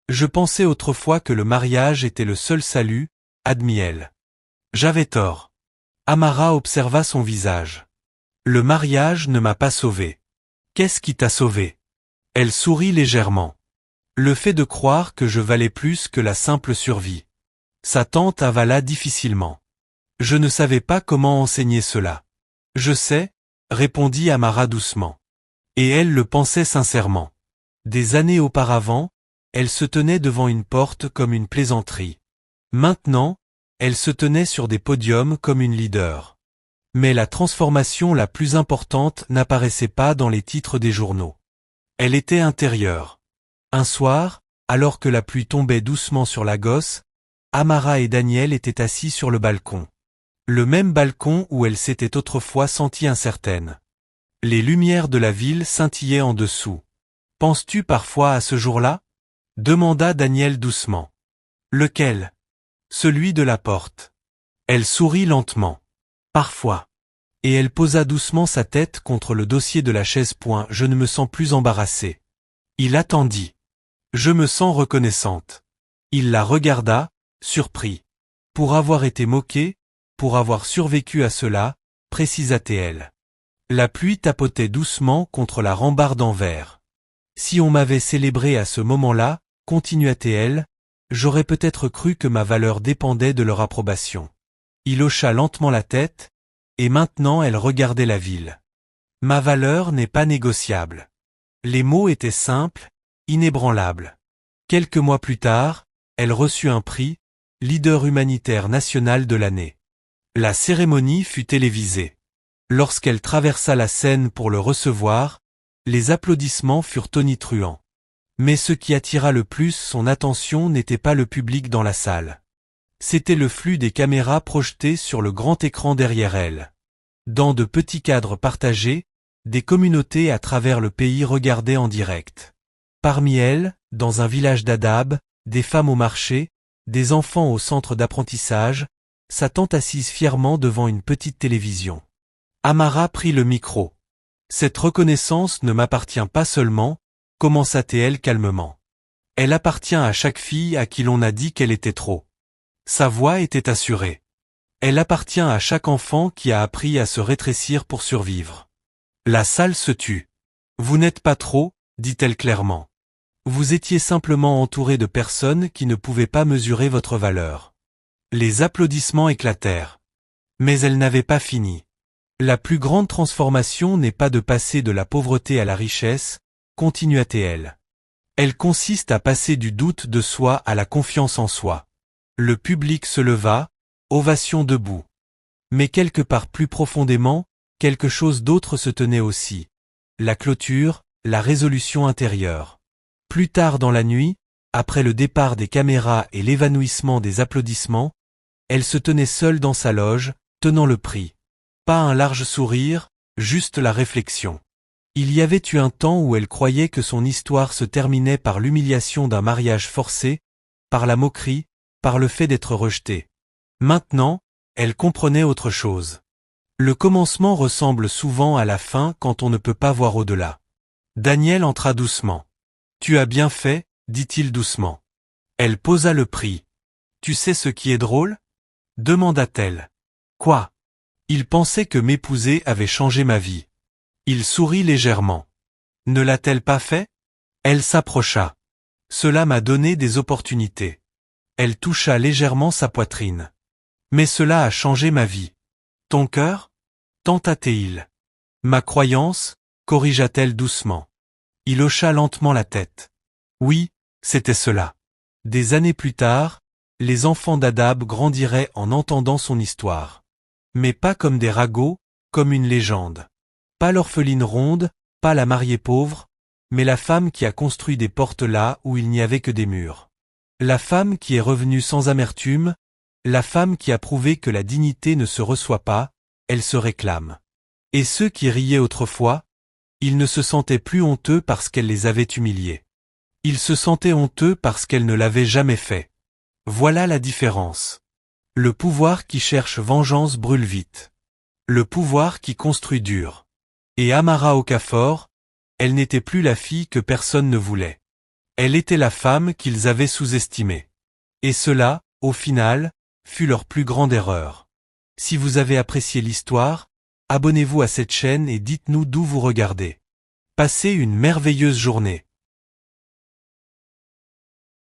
Je pensais autrefois que le mariage était le seul salut, admit-elle. J'avais tort. Amara observa son visage. Le mariage ne m'a pas sauvé. Qu'est-ce qui t'a sauvé? Elle sourit légèrement. Le fait de croire que je valais plus que la simple survie. Sa tante avala difficilement. Je ne savais pas comment enseigner cela. Je sais, répondit Amara doucement. Et elle le pensait sincèrement. Des années auparavant, elle se tenait devant une porte comme une plaisanterie. Maintenant, elle se tenait sur des podiums comme une leader. Mais la transformation la plus importante n'apparaissait pas dans les titres des journaux. Elle était intérieure. Un soir, alors que la pluie tombait doucement sur la gosse, Amara et Daniel étaient assis sur le balcon. Le même balcon où elle s'était autrefois sentie incertaine. Les lumières de la ville scintillaient en dessous. Penses-tu parfois à ce jour-là? Demanda Daniel doucement. Lequel? Celui de la porte. Elle sourit lentement. Parfois. Et elle posa doucement sa tête contre le dossier de la chaise. Je ne me sens plus embarrassée. Il attendit. Je me sens reconnaissante. Il la regarda, surpris. Pour avoir été moquée, pour avoir survécu à cela, précisa-t-elle. La pluie tapotait doucement contre la rambarde en verre. Si on m'avait célébré à ce moment-là, continua-t-elle, j'aurais peut-être cru que ma valeur dépendait de leur approbation. Il hocha lentement la tête, et maintenant elle regardait la ville. Ma valeur n'est pas négociable. Les mots étaient simples, inébranlables. Quelques mois plus tard, elle reçut un prix, leader humanitaire national de l'année. La cérémonie fut télévisée. Lorsqu'elle traversa la scène pour le recevoir, les applaudissements furent tonitruants. Mais ce qui attira le plus son attention n'était pas le public dans la salle. C'était le flux des caméras projetées sur le grand écran derrière elle. Dans de petits cadres partagés, des communautés à travers le pays regardaient en direct. Parmi elles, dans un village d'Hadab, des femmes au marché, des enfants au centre d'apprentissage, sa tante assise fièrement devant une petite télévision. Amara prit le micro. Cette reconnaissance ne m'appartient pas seulement, commença-t-elle calmement. Elle appartient à chaque fille à qui l'on a dit qu'elle était trop. Sa voix était assurée. Elle appartient à chaque enfant qui a appris à se rétrécir pour survivre. La salle se tut. Vous n'êtes pas trop, dit-elle clairement. Vous étiez simplement entouré de personnes qui ne pouvaient pas mesurer votre valeur. Les applaudissements éclatèrent. Mais elle n'avait pas fini. La plus grande transformation n'est pas de passer de la pauvreté à la richesse, continua-t-elle. Elle consiste à passer du doute de soi à la confiance en soi. Le public se leva, ovation debout. Mais quelque part plus profondément, quelque chose d'autre se tenait aussi. La clôture, la résolution intérieure. Plus tard dans la nuit, après le départ des caméras et l'évanouissement des applaudissements, elle se tenait seule dans sa loge, tenant le prix. Pas un large sourire, juste la réflexion. Il y avait eu un temps où elle croyait que son histoire se terminait par l'humiliation d'un mariage forcé, par la moquerie, par le fait d'être rejetée. Maintenant, elle comprenait autre chose. Le commencement ressemble souvent à la fin quand on ne peut pas voir au-delà. Daniel entra doucement. « Tu as bien fait, dit-il doucement. » Elle posa le prix. « Tu sais ce qui est drôle ?» demanda-t-elle. « Quoi ?» Il pensait que m'épouser avait changé ma vie. Il sourit légèrement. « Ne l'a-t-elle pas fait ?» Elle s'approcha. « Cela m'a donné des opportunités. » Elle toucha légèrement sa poitrine. « Mais cela a changé ma vie. »« Ton cœur ?» tenta-t-il. « Ma croyance ?» corrigea-t-elle doucement. Il hocha lentement la tête. Oui, c'était cela. Des années plus tard, les enfants d'Adab grandiraient en entendant son histoire. Mais pas comme des ragots, comme une légende. Pas l'orpheline ronde, pas la mariée pauvre, mais la femme qui a construit des portes là où il n'y avait que des murs. La femme qui est revenue sans amertume, la femme qui a prouvé que la dignité ne se reçoit pas, elle se réclame. Et ceux qui riaient autrefois, ils ne se sentaient plus honteux parce qu'elle les avait humiliés. Ils se sentaient honteux parce qu'elle ne l'avait jamais fait. Voilà la différence. Le pouvoir qui cherche vengeance brûle vite. Le pouvoir qui construit dure. Et Amara Okafor, elle n'était plus la fille que personne ne voulait. Elle était la femme qu'ils avaient sous-estimée. Et cela, au final, fut leur plus grande erreur. Si vous avez apprécié l'histoire, abonnez-vous à cette chaîne et dites-nous d'où vous regardez. Passez une merveilleuse journée.